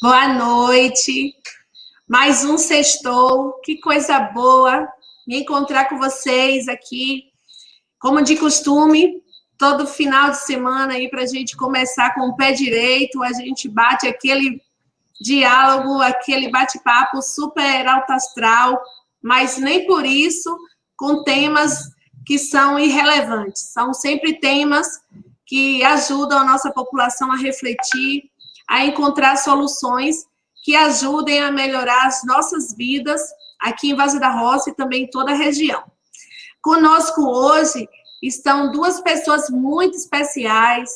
Boa noite. Mais um sextou. Que coisa boa me encontrar com vocês aqui. Como de costume, todo final de semana aí para a gente começar com o pé direito, a gente bate aquele diálogo, aquele bate-papo super alto astral, mas nem por isso com temas que são irrelevantes. São sempre temas que ajudam a nossa população a refletir, a encontrar soluções que ajudem a melhorar as nossas vidas aqui em Vazio da Roça e também em toda a região. Conosco hoje estão duas pessoas muito especiais,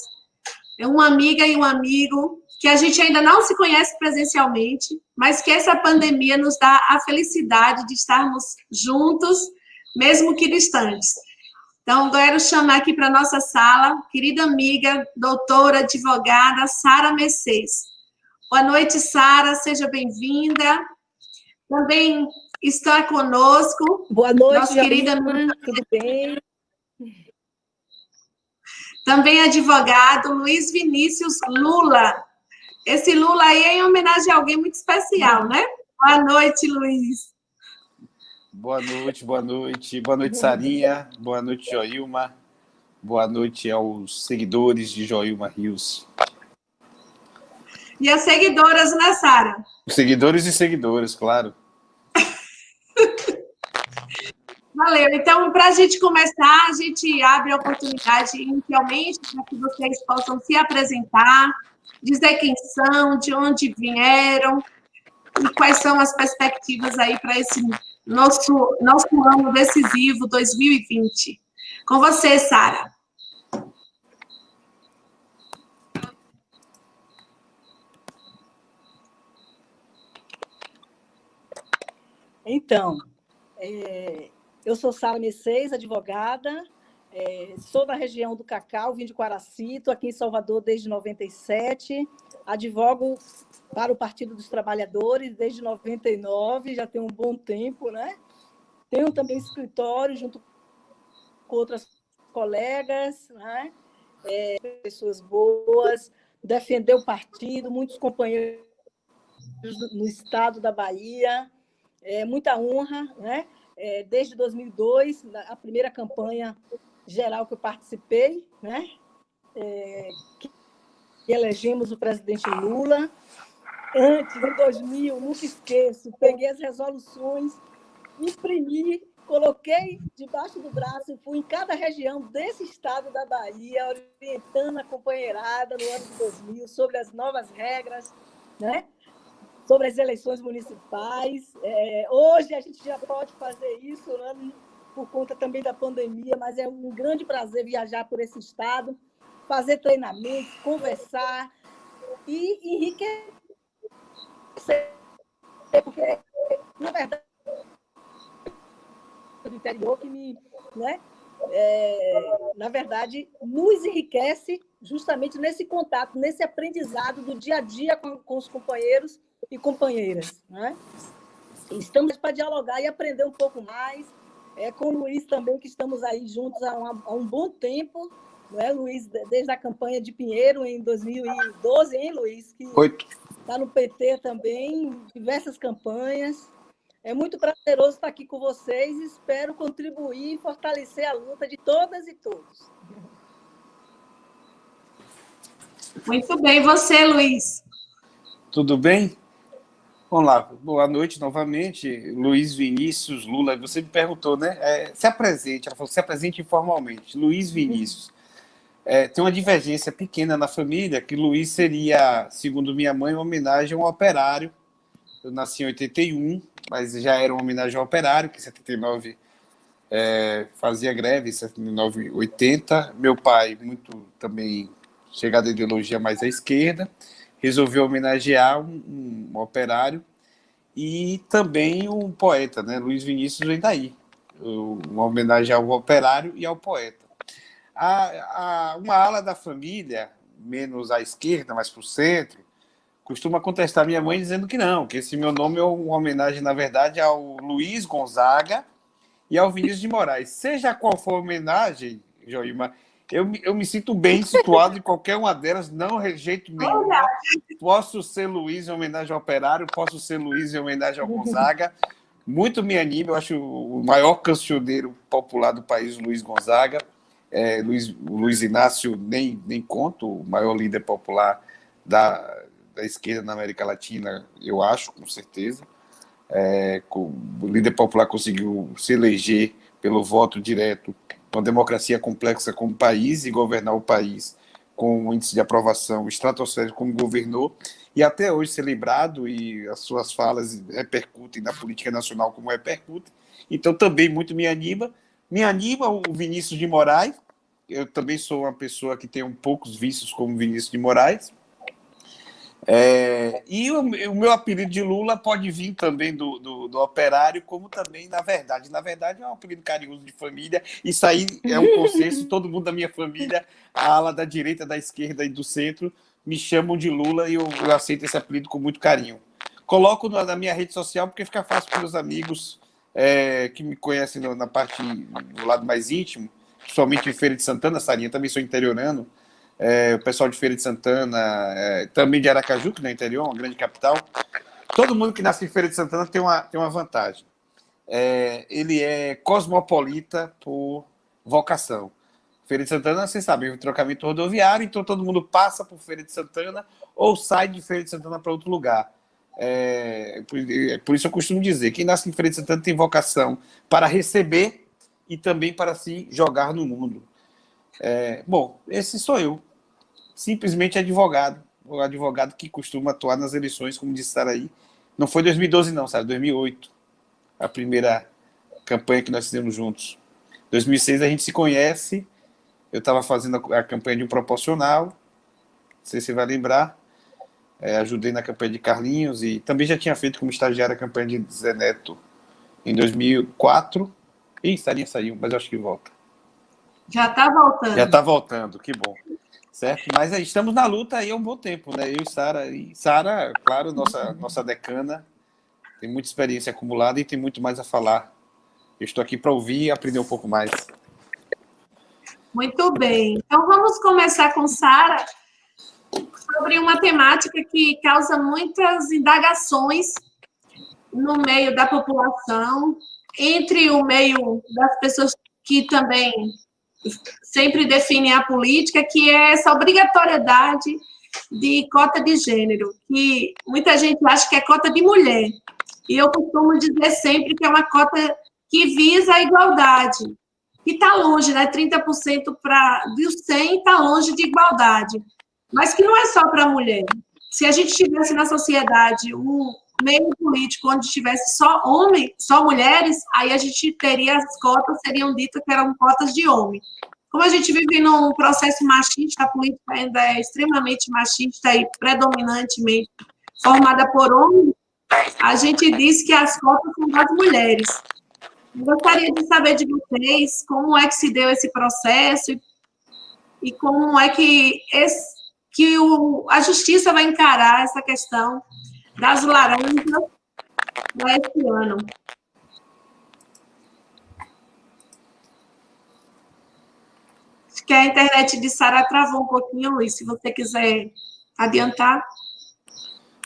uma amiga e um amigo que a gente ainda não se conhece presencialmente, mas que essa pandemia nos dá a felicidade de estarmos juntos, mesmo que distantes. Então, quero chamar aqui para a nossa sala, querida amiga, doutora, advogada, Sara Mercedes. Boa noite, Sara, seja bem-vinda. Também está conosco... Boa noite, nossa querida amiga, tudo bem? Também advogado Luiz Vinícius Lula. Esse Lula aí é em homenagem a alguém muito especial, né? Boa noite, Luiz. Boa noite, boa noite. Boa noite, Sarinha. Boa noite, Joilma. Boa noite aos seguidores de Joilma Rios. E as seguidoras, né, Sara? Seguidores e seguidoras, claro. Valeu. Então, para a gente começar, a gente abre a oportunidade inicialmente para que vocês possam se apresentar, dizer quem são, de onde vieram e quais são as perspectivas aí para esse nosso ano decisivo 2020. Com você, Sara. Então, eu sou Sara Mercedes, advogada, sou da região do Cacau, vim de Quaraci, estou aqui em Salvador desde 97, advogo para o Partido dos Trabalhadores desde 99, já tem um bom tempo, né? Tenho também escritório junto com outras colegas, né? Pessoas boas, defender o partido, muitos companheiros no estado da Bahia, muita honra, né? Desde 2002, a primeira campanha geral que eu participei, né? Que elegemos o presidente Lula. Antes, em 2000, nunca esqueço, peguei as resoluções, imprimi, coloquei debaixo do braço e fui em cada região desse estado da Bahia, orientando a companheirada no ano de 2000 sobre as novas regras, né? Sobre as eleições municipais. Hoje a gente já pode fazer isso, né? Por conta também da pandemia, mas é um grande prazer viajar por esse estado, fazer treinamentos, conversar e enriquecer, porque, na verdade, do interior que me, né? Na verdade, nos enriquece justamente nesse contato, nesse aprendizado do dia a dia com os companheiros e companheiras, né? Estamos para dialogar e aprender um pouco mais, com o Luiz também, que estamos aí juntos há um bom tempo, né? Luiz, desde a campanha de Pinheiro, em 2012, hein, Luiz? Que está no PT também, diversas campanhas. É muito prazeroso estar aqui com vocês e espero contribuir e fortalecer a luta de todas e todos. Muito bem. E você, Luiz? Tudo bem? Vamos lá. Boa noite novamente. Luiz Vinícius Lula. Você me perguntou, né? Se apresente. Ela falou, se apresente informalmente. Luiz Vinícius. Tem uma divergência pequena na família, que Luiz seria, segundo minha mãe, uma homenagem a um operário. Eu nasci em 81, mas já era uma homenagem ao operário, que em 79 fazia greve, em 79, 80. Meu pai, muito também chegado à ideologia mais à esquerda, resolveu homenagear um operário e também um poeta, né? Luiz Vinícius vem daí. Uma homenagem ao operário e ao poeta. Uma ala da família, menos à esquerda, mais para o centro, costuma contestar minha mãe dizendo que não, que esse meu nome é uma homenagem, na verdade, ao Luiz Gonzaga e ao Vinícius de Moraes. Seja qual for a homenagem, Joilma, eu me sinto bem situado em qualquer uma delas, não rejeito nenhuma. Posso ser Luiz em homenagem ao Operário, posso ser Luiz em homenagem ao Gonzaga. Muito me anima, eu acho o maior cancioneiro popular do país, Luiz Gonzaga. Luiz Inácio, nem conto, o maior líder popular da esquerda na América Latina, eu acho, com certeza. O líder popular conseguiu se eleger pelo voto direto, uma democracia complexa como país, e governar o país com um índice de aprovação estratosférico como governou, e até hoje ser lembrado, e as suas falas repercutem na política nacional como repercutem. Então também muito me anima. Me anima o Vinícius de Moraes. Eu também sou uma pessoa que tem poucos vícios como Vinícius de Moraes. E o meu apelido de Lula pode vir também do Operário, como também, na verdade é um apelido carinhoso de família. Isso aí é um consenso, todo mundo da minha família, a ala da direita, da esquerda e do centro, me chamam de Lula, e eu aceito esse apelido com muito carinho. Coloco na minha rede social porque fica fácil para os amigos que me conhecem na parte do lado mais íntimo, principalmente em Feira de Santana, Sarinha, também sou interiorano. O pessoal de Feira de Santana, também de Aracaju, que não é interior, uma grande capital. Todo mundo que nasce em Feira de Santana tem uma vantagem. Ele é cosmopolita por vocação. Feira de Santana, vocês sabem, é um trocamento rodoviário, então todo mundo passa por Feira de Santana ou sai de Feira de Santana para outro lugar. Por isso eu costumo dizer, quem nasce em Feira de Santana tem vocação para receber e também para se jogar no mundo. Bom, esse sou eu. Simplesmente advogado. O advogado que costuma atuar nas eleições, como disse Saraí. Não foi 2012 não, sabe? 2008. A primeira campanha que nós fizemos juntos. 2006 a gente se conhece. Eu estava fazendo a campanha de um proporcional. Não sei se você vai lembrar. Ajudei na campanha de Carlinhos e também já tinha feito como estagiário a campanha de Zé Neto em 2004. Ih, Sarinha saiu, mas eu acho que volta. Já está voltando. Já está voltando, que bom. Certo? Mas estamos na luta aí há um bom tempo, né? Eu e Sara. E Sara, claro, nossa decana, tem muita experiência acumulada e tem muito mais a falar. Eu estou aqui para ouvir e aprender um pouco mais. Muito bem. Então, vamos começar com Sara sobre uma temática que causa muitas indagações no meio da população, entre o meio das pessoas que também sempre definem a política, que é essa obrigatoriedade de cota de gênero, que muita gente acha que é cota de mulher. E eu costumo dizer sempre que é uma cota que visa a igualdade, que está longe, né? 30% dos 100 está longe de igualdade, mas que não é só para a mulher. Se a gente tivesse na sociedade um meio político onde tivesse só homem, só mulheres, aí a gente teria as cotas, seriam ditas que eram cotas de homem. Como a gente vive num processo machista, a política ainda é extremamente machista e predominantemente formada por homens, a gente diz que as cotas são das mulheres. Eu gostaria de saber de vocês como é que se deu esse processo e como é que a justiça vai encarar essa questão das laranjas esse ano. Acho que a internet de Sara travou um pouquinho, Luiz, se você quiser adiantar.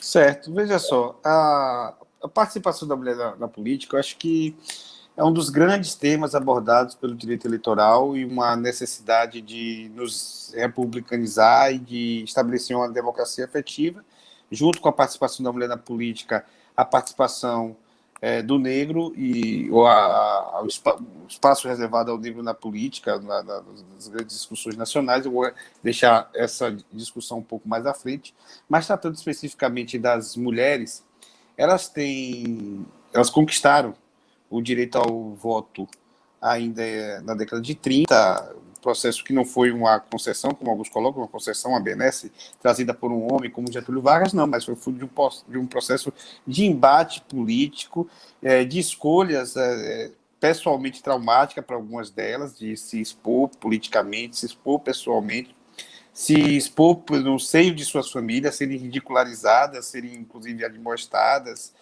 Certo, veja só, a participação da mulher na política, eu acho que é um dos grandes temas abordados pelo direito eleitoral e uma necessidade de nos republicanizar e de estabelecer uma democracia efetiva, junto com a participação da mulher na política, a participação do negro e o espaço reservado ao negro na política, nas grandes discussões nacionais. Eu vou deixar essa discussão um pouco mais à frente, mas tratando especificamente das mulheres, elas conquistaram o direito ao voto ainda na década de 30, um processo que não foi uma concessão, como alguns colocam, uma concessão, uma benesse, trazida por um homem como Getúlio Vargas, não, mas foi fruto de um processo de embate político, de escolhas pessoalmente traumáticas para algumas delas, de se expor politicamente, se expor pessoalmente, se expor no seio de suas famílias, serem ridicularizadas, serem inclusive admoestadas,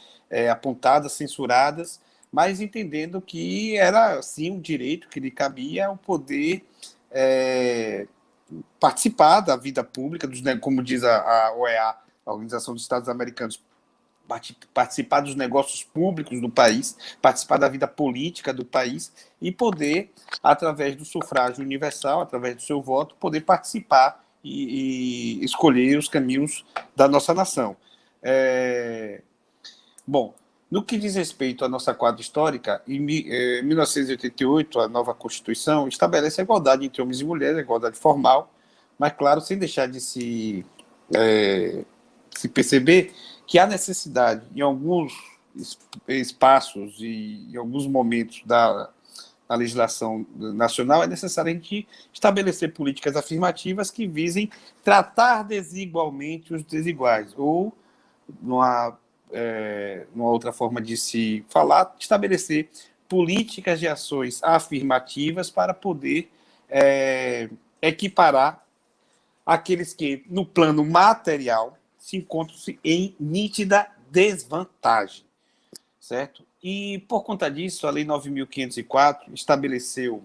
apontadas, censuradas, mas entendendo que era, sim, um direito que lhe cabia o poder participar da vida pública, como diz a OEA, a Organização dos Estados Americanos, participar dos negócios públicos do país, participar da vida política do país e poder, através do sufrágio universal, através do seu voto, poder participar e escolher os caminhos da nossa nação. Bom, no que diz respeito à nossa quadra histórica, em 1988, a nova Constituição estabelece a igualdade entre homens e mulheres, a igualdade formal, mas, claro, sem deixar de se perceber que há necessidade, em alguns espaços e em alguns momentos da legislação nacional, é necessário a gente estabelecer políticas afirmativas que visem tratar desigualmente os desiguais, ou, numa outra forma de se falar, estabelecer políticas de ações afirmativas para poder equiparar aqueles que, no plano material, se encontram-se em nítida desvantagem, certo? E, por conta disso, a Lei 9.504 estabeleceu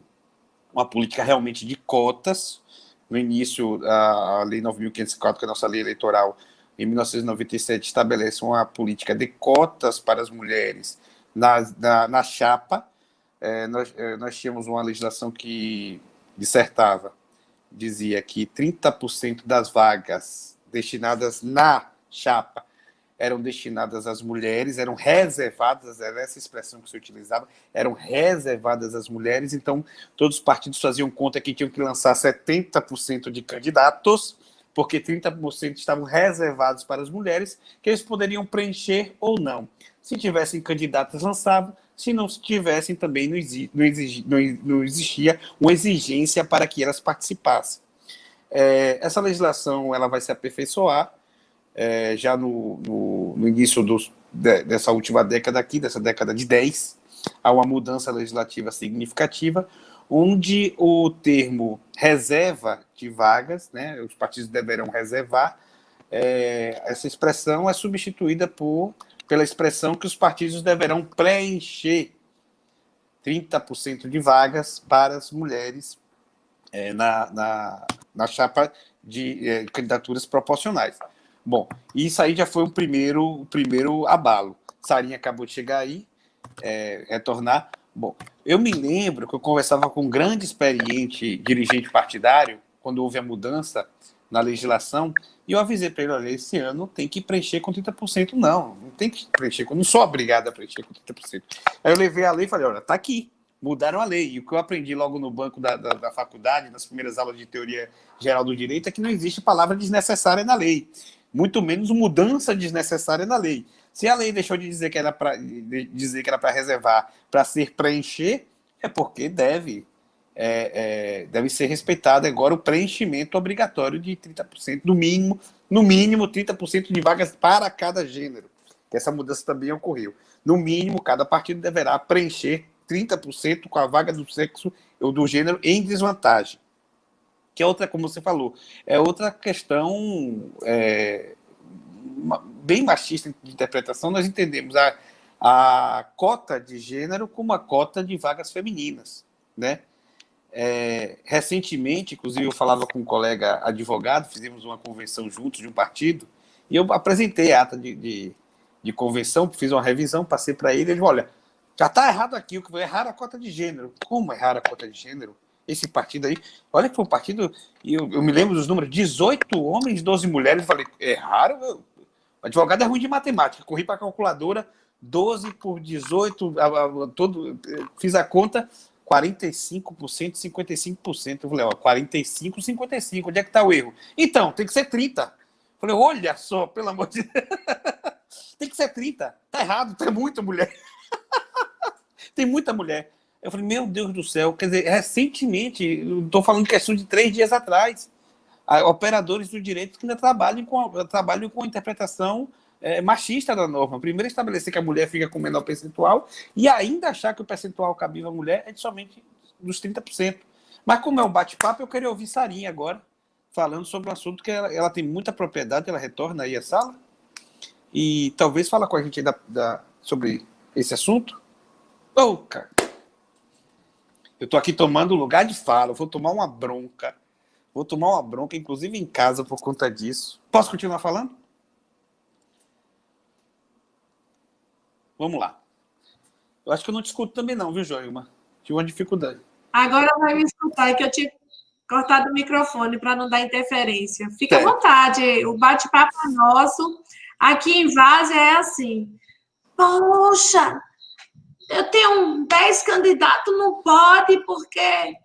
uma política realmente de cotas. No início, a Lei 9.504, que é a nossa lei eleitoral, em 1997, estabelece uma política de cotas para as mulheres na chapa. Nós tínhamos uma legislação que dizia que 30% das vagas destinadas na chapa eram destinadas às mulheres, eram reservadas, era essa expressão que se utilizava, eram reservadas às mulheres, então todos os partidos faziam conta que tinham que lançar 70% de candidatos, porque 30% estavam reservados para as mulheres, que eles poderiam preencher ou não. Se tivessem candidatos, lançavam, se não tivessem, também não existia uma exigência para que elas participassem. Essa legislação ela vai se aperfeiçoar já no início dessa última década aqui, dessa década de 10, há uma mudança legislativa significativa, onde o termo reserva de vagas, né, os partidos deverão reservar, essa expressão é substituída pela expressão que os partidos deverão preencher 30% de vagas para as mulheres na chapa de candidaturas proporcionais. Bom, isso aí já foi o primeiro abalo. Sarinha acabou de chegar aí, retornar. Bom, eu me lembro que eu conversava com um grande experiente dirigente partidário, quando houve a mudança na legislação, e eu avisei para ele, olha, esse ano tem que preencher com 30%. Não tem que preencher, eu não sou obrigado a preencher com 30%. Aí eu levei a lei e falei, olha, está aqui. Mudaram a lei. E o que eu aprendi logo no banco da faculdade, nas primeiras aulas de teoria geral do direito, é que não existe palavra desnecessária na lei. Muito menos mudança desnecessária na lei. Se a lei deixou de dizer que era para reservar, para ser preencher, é porque deve ser respeitado agora o preenchimento obrigatório de 30%, no mínimo 30% de vagas para cada gênero. Essa mudança também ocorreu. No mínimo, cada partido deverá preencher 30% com a vaga do sexo ou do gênero em desvantagem. Que é outra, como você falou, é outra questão bem machista de interpretação. Nós entendemos a cota de gênero como a cota de vagas femininas, né? Recentemente, inclusive, eu falava com um colega advogado, fizemos uma convenção juntos de um partido, e eu apresentei a ata de convenção, fiz uma revisão, passei para ele, ele falou, olha, já está errado aqui, o que vai errar a cota de gênero. Como errar a cota de gênero? Esse partido aí, olha que foi um partido, e eu me lembro dos números, 18 homens, 12 mulheres, eu falei, erraram? O advogado é ruim de matemática, corri para a calculadora, 12 por 18, fiz a conta, 45%, 55%. Eu falei, 45, 55, onde é que está o erro? Então, tem que ser 30. Eu falei, olha só, pelo amor de Deus, tem que ser 30, tá errado, tem muita mulher. Tem muita mulher. Eu falei, meu Deus do céu, quer dizer, recentemente, estou falando de questão de 3 dias atrás, operadores do direito que ainda trabalham com a interpretação machista da norma. Primeiro estabelecer que a mulher fica com menor percentual e ainda achar que o percentual cabível à mulher é de somente dos 30%. Mas como é um bate-papo, eu queria ouvir Sarinha agora, falando sobre um assunto que ela tem muita propriedade, ela retorna aí à sala, e talvez fala com a gente sobre esse assunto. Cara. Eu estou aqui tomando lugar de fala, eu vou tomar uma bronca. Vou tomar uma bronca, inclusive em casa, por conta disso. Posso continuar falando? Vamos lá. Eu acho que eu não te escuto também não, viu, Joilma? Tive uma dificuldade. Agora vai me escutar, que eu tinha cortado o microfone para não dar interferência. Fica à vontade, o bate-papo é nosso. Aqui em Várzea é assim. Poxa, eu tenho 10 candidatos, não pode, porque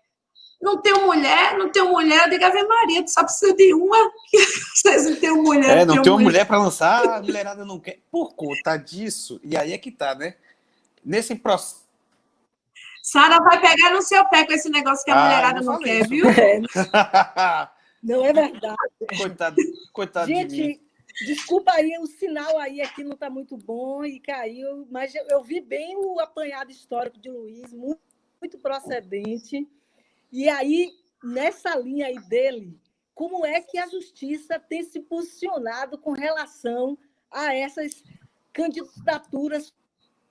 não tenho mulher. Eu digo, Ave Maria, tu só precisa de uma, que vocês não têm mulher. Não tem uma mulher para lançar, a mulherada não quer. Por conta disso, e aí é que tá, né? Nesse processo. Sara vai pegar no seu pé com esse negócio que a mulherada não quer, isso, viu? Não é verdade. Coitado gente, de mim. Desculpa aí, o sinal aí aqui não está muito bom e caiu, mas eu vi bem o apanhado histórico de Luiz, muito procedente. E aí, nessa linha aí dele, como é que a justiça tem se posicionado com relação a essas candidaturas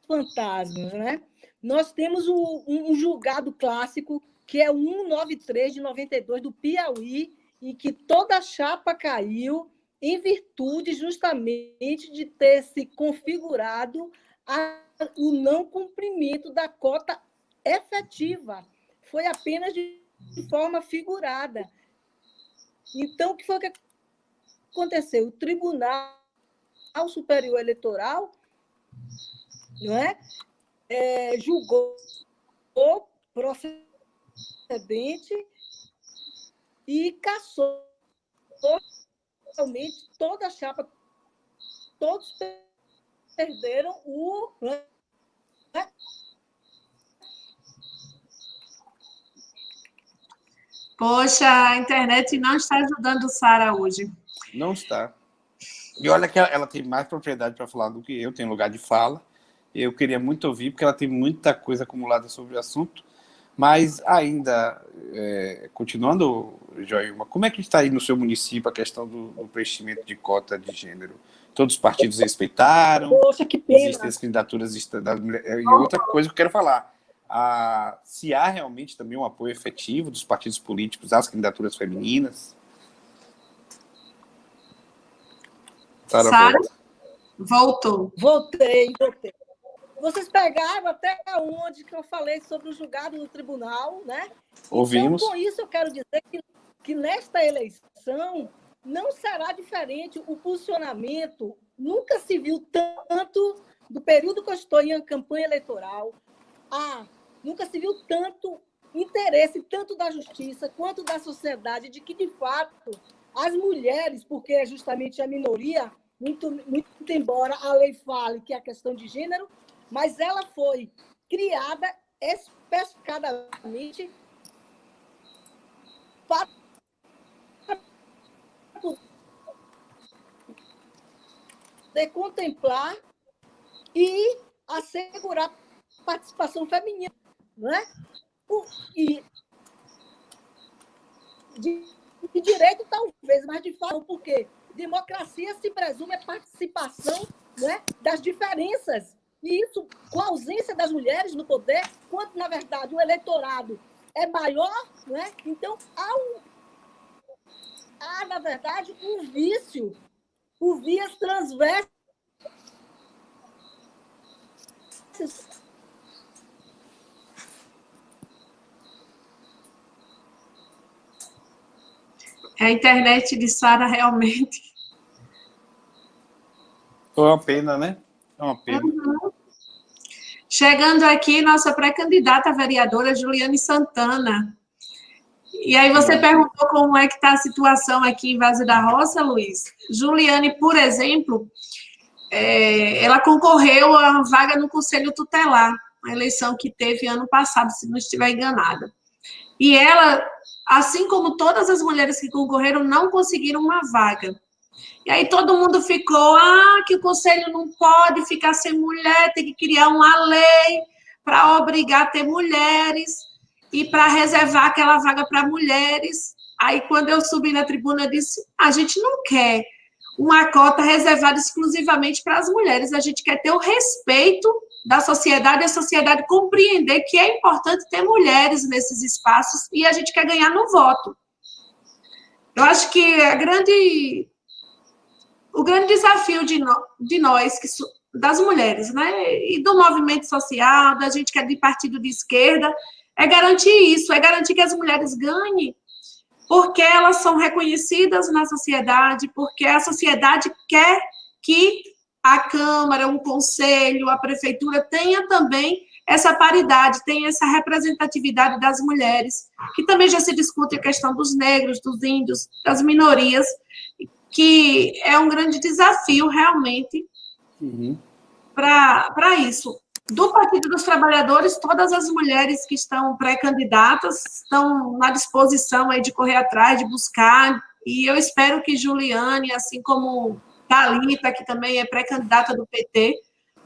fantasmas, né? Nós temos um julgado clássico, que é o 193 de 92 do Piauí, em que toda a chapa caiu em virtude justamente de ter se configurado o não cumprimento da cota efetiva. Foi apenas de forma figurada. Então, o que foi que aconteceu? O Tribunal Superior Eleitoral, não é? Julgou procedente e cassou realmente toda a chapa, todos perderam o... Poxa, a internet não está ajudando Sara hoje. Não está. E olha que ela tem mais propriedade para falar do que eu, tem lugar de fala. Eu queria muito ouvir, porque ela tem muita coisa acumulada sobre o assunto. Mas ainda, continuando, Joilma, como é que está aí no seu município a questão do preenchimento de cota de gênero? Todos os partidos respeitaram? Poxa, que pena. Existem as candidaturas das mulheres. E outra coisa que eu quero falar, se há realmente também um apoio efetivo dos partidos políticos às candidaturas femininas? Sara, voltou. Voltei. Vocês pegaram até onde que eu falei sobre o julgado do tribunal, né? Ouvimos. Então, com isso, eu quero dizer que nesta eleição não será diferente o posicionamento. Nunca se viu tanto, do período que eu estou em campanha eleitoral, nunca se viu tanto interesse, tanto da justiça quanto da sociedade, de que, de fato, as mulheres, porque é justamente a minoria, muito embora a lei fale que é a questão de gênero, mas ela foi criada especificadamente para poder contemplar e assegurar a participação feminina, não é? E de direito, talvez, mas de fato, porque democracia se presume a participação, né, das diferenças. E isso, com a ausência das mulheres no poder, quando, na verdade, o eleitorado é maior, né? Então, há, na verdade, um vício por vias transversas. A internet de Sara realmente... Foi uma pena, né? É uma pena. Uhum. Chegando aqui, nossa pré-candidata a vereadora, Juliane Santana. E aí você perguntou como é que está a situação aqui em Várzea da Roça, Luiz. Juliane, por exemplo, ela concorreu a uma vaga no Conselho Tutelar, uma eleição que teve ano passado, se não estiver enganada. E ela, assim como todas as mulheres que concorreram, não conseguiram uma vaga. E aí todo mundo ficou, que o conselho não pode ficar sem mulher, tem que criar uma lei para obrigar a ter mulheres e para reservar aquela vaga para mulheres. Aí quando eu subi na tribuna, eu disse, a gente não quer uma cota reservada exclusivamente para as mulheres, a gente quer ter o respeito da sociedade, a sociedade compreender que é importante ter mulheres nesses espaços e a gente quer ganhar no voto. Eu acho que o grande desafio de nós, das mulheres, né, e do movimento social, da gente que é de partido de esquerda, é garantir isso, é garantir que as mulheres ganhem, porque elas são reconhecidas na sociedade, porque a sociedade quer que a Câmara, o Conselho, a Prefeitura tenha também essa paridade, tenha essa representatividade das mulheres, que também já se discute a questão dos negros, dos índios, das minorias, que é um grande desafio, realmente, para isso. Do Partido dos Trabalhadores, todas as mulheres que estão pré-candidatas estão na disposição aí de correr atrás, de buscar, e eu espero que Juliane, assim como Thalita, que também é pré-candidata do PT,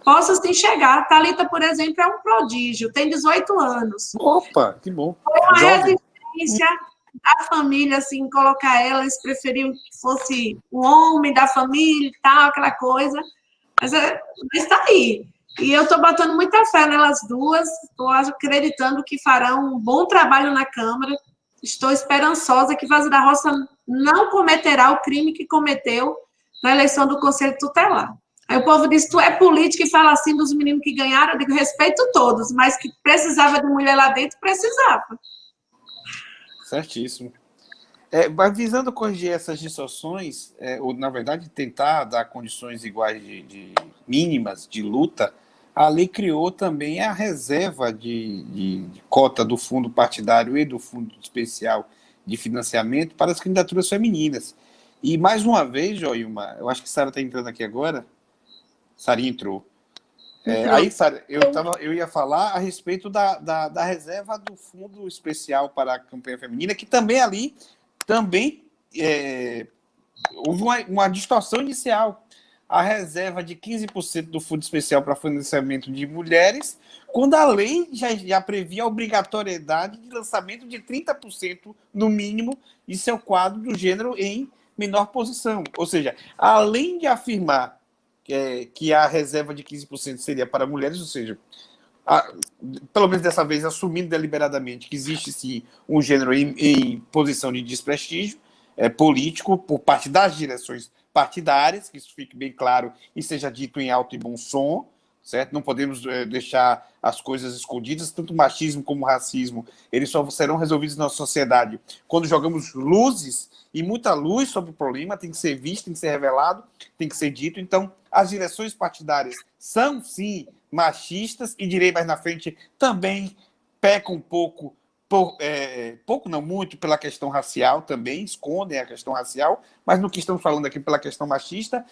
possa se enxergar. Thalita, por exemplo, é um prodígio, tem 18 anos. Opa, que bom. Foi uma resistência da família, assim, colocar ela, eles preferiam que fosse um homem da família e tal, aquela coisa, mas está aí. E eu estou botando muita fé nelas duas, estou acreditando que farão um bom trabalho na Câmara, estou esperançosa que Vaz da Roça não cometerá o crime que cometeu na eleição do Conselho Tutelar. Aí o povo diz, tu é político e fala assim dos meninos que ganharam, eu digo, respeito todos, mas que precisava de mulher lá dentro, precisava. Certíssimo. Mas visando corrigir essas distorções, ou, na verdade, tentar dar condições iguais de mínimas de luta, a lei criou também a reserva de cota do fundo partidário e do fundo especial de financiamento para as candidaturas femininas. E, mais uma vez, Joilma, eu acho que Sara está entrando aqui agora. Sarinha entrou. Aí, Sara, eu ia falar a respeito da reserva do fundo especial para a campanha feminina, que também ali houve uma distorção inicial. A reserva de 15% do fundo especial para financiamento de mulheres, quando a lei já previa a obrigatoriedade de lançamento de 30% no mínimo de seu quadro do gênero em menor posição. Ou seja, além de afirmar que a reserva de 15% seria para mulheres, ou seja, pelo menos dessa vez assumindo deliberadamente que existe sim um gênero em posição de desprestígio político por parte das direções partidárias, que isso fique bem claro e seja dito em alto e bom som, certo? Não podemos deixar as coisas escondidas, tanto o machismo como o racismo, eles só serão resolvidos na nossa sociedade quando jogamos luzes, e muita luz sobre o problema tem que ser visto, tem que ser revelado, tem que ser dito. Então, as direções partidárias são, sim, machistas, e direi mais na frente, também pecam um pouco, pouco não muito, pela questão racial também, escondem a questão racial, mas no que estamos falando aqui pela questão machista,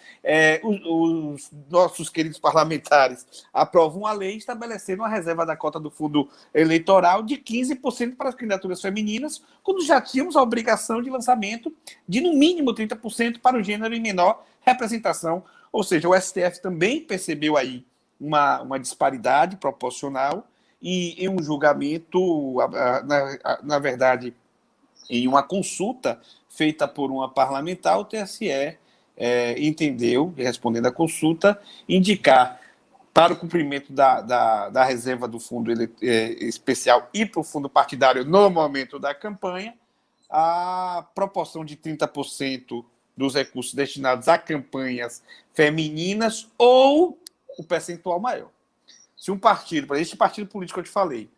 os nossos queridos parlamentares aprovam a lei estabelecendo uma reserva da cota do fundo eleitoral de 15% para as candidaturas femininas, quando já tínhamos a obrigação de lançamento de, no mínimo, 30% para o gênero em menor representação. Ou seja, o STF também percebeu aí uma disparidade proporcional, e em um julgamento, na verdade, em uma consulta feita por uma parlamentar, o TSE entendeu, respondendo à consulta, indicar para o cumprimento da reserva do fundo especial e para o fundo partidário no momento da campanha, a proporção de 30% dos recursos destinados a campanhas femininas ou o percentual maior. Se um partido, para este partido político que eu te falei,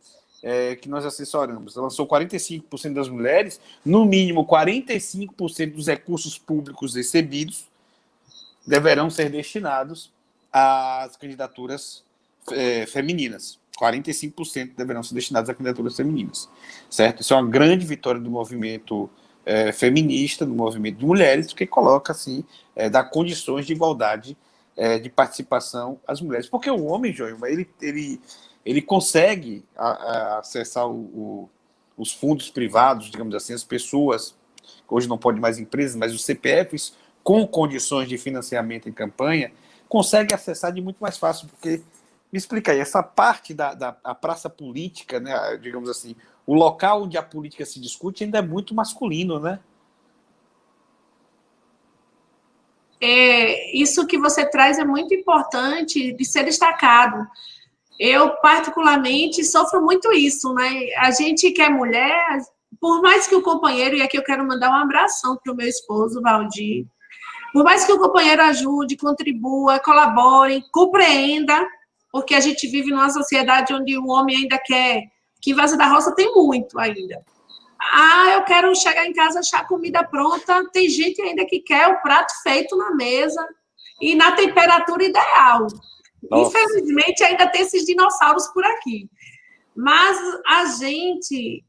que nós assessoramos, lançou 45% das mulheres, no mínimo 45% dos recursos públicos recebidos deverão ser destinados às candidaturas femininas. 45% deverão ser destinados a candidaturas femininas. Certo? Isso é uma grande vitória do movimento feminista, do movimento de mulheres, que coloca, assim, dá condições de igualdade de participação às mulheres. Porque o homem, Joilma, ele consegue acessar os fundos privados, digamos assim, as pessoas, hoje não pode mais empresas, mas os CPFs, com condições de financiamento em campanha, consegue acessar de muito mais fácil, porque, me explica aí, essa parte da praça política, né, digamos assim, o local onde a política se discute ainda é muito masculino, né? Isso que você traz é muito importante de ser destacado. Eu, particularmente, sofro muito isso, né? A gente que é mulher, por mais que o companheiro, e aqui eu quero mandar um abração para o meu esposo, Valdir, por mais que o companheiro ajude, contribua, colabore, compreenda, porque a gente vive numa sociedade onde o homem ainda quer, que em Vaza da Roça tem muito ainda. Ah, eu quero chegar em casa, achar a comida pronta. Tem gente ainda que quer o prato feito na mesa e na temperatura ideal. Nossa. Infelizmente, ainda tem esses dinossauros por aqui. Mas a gente,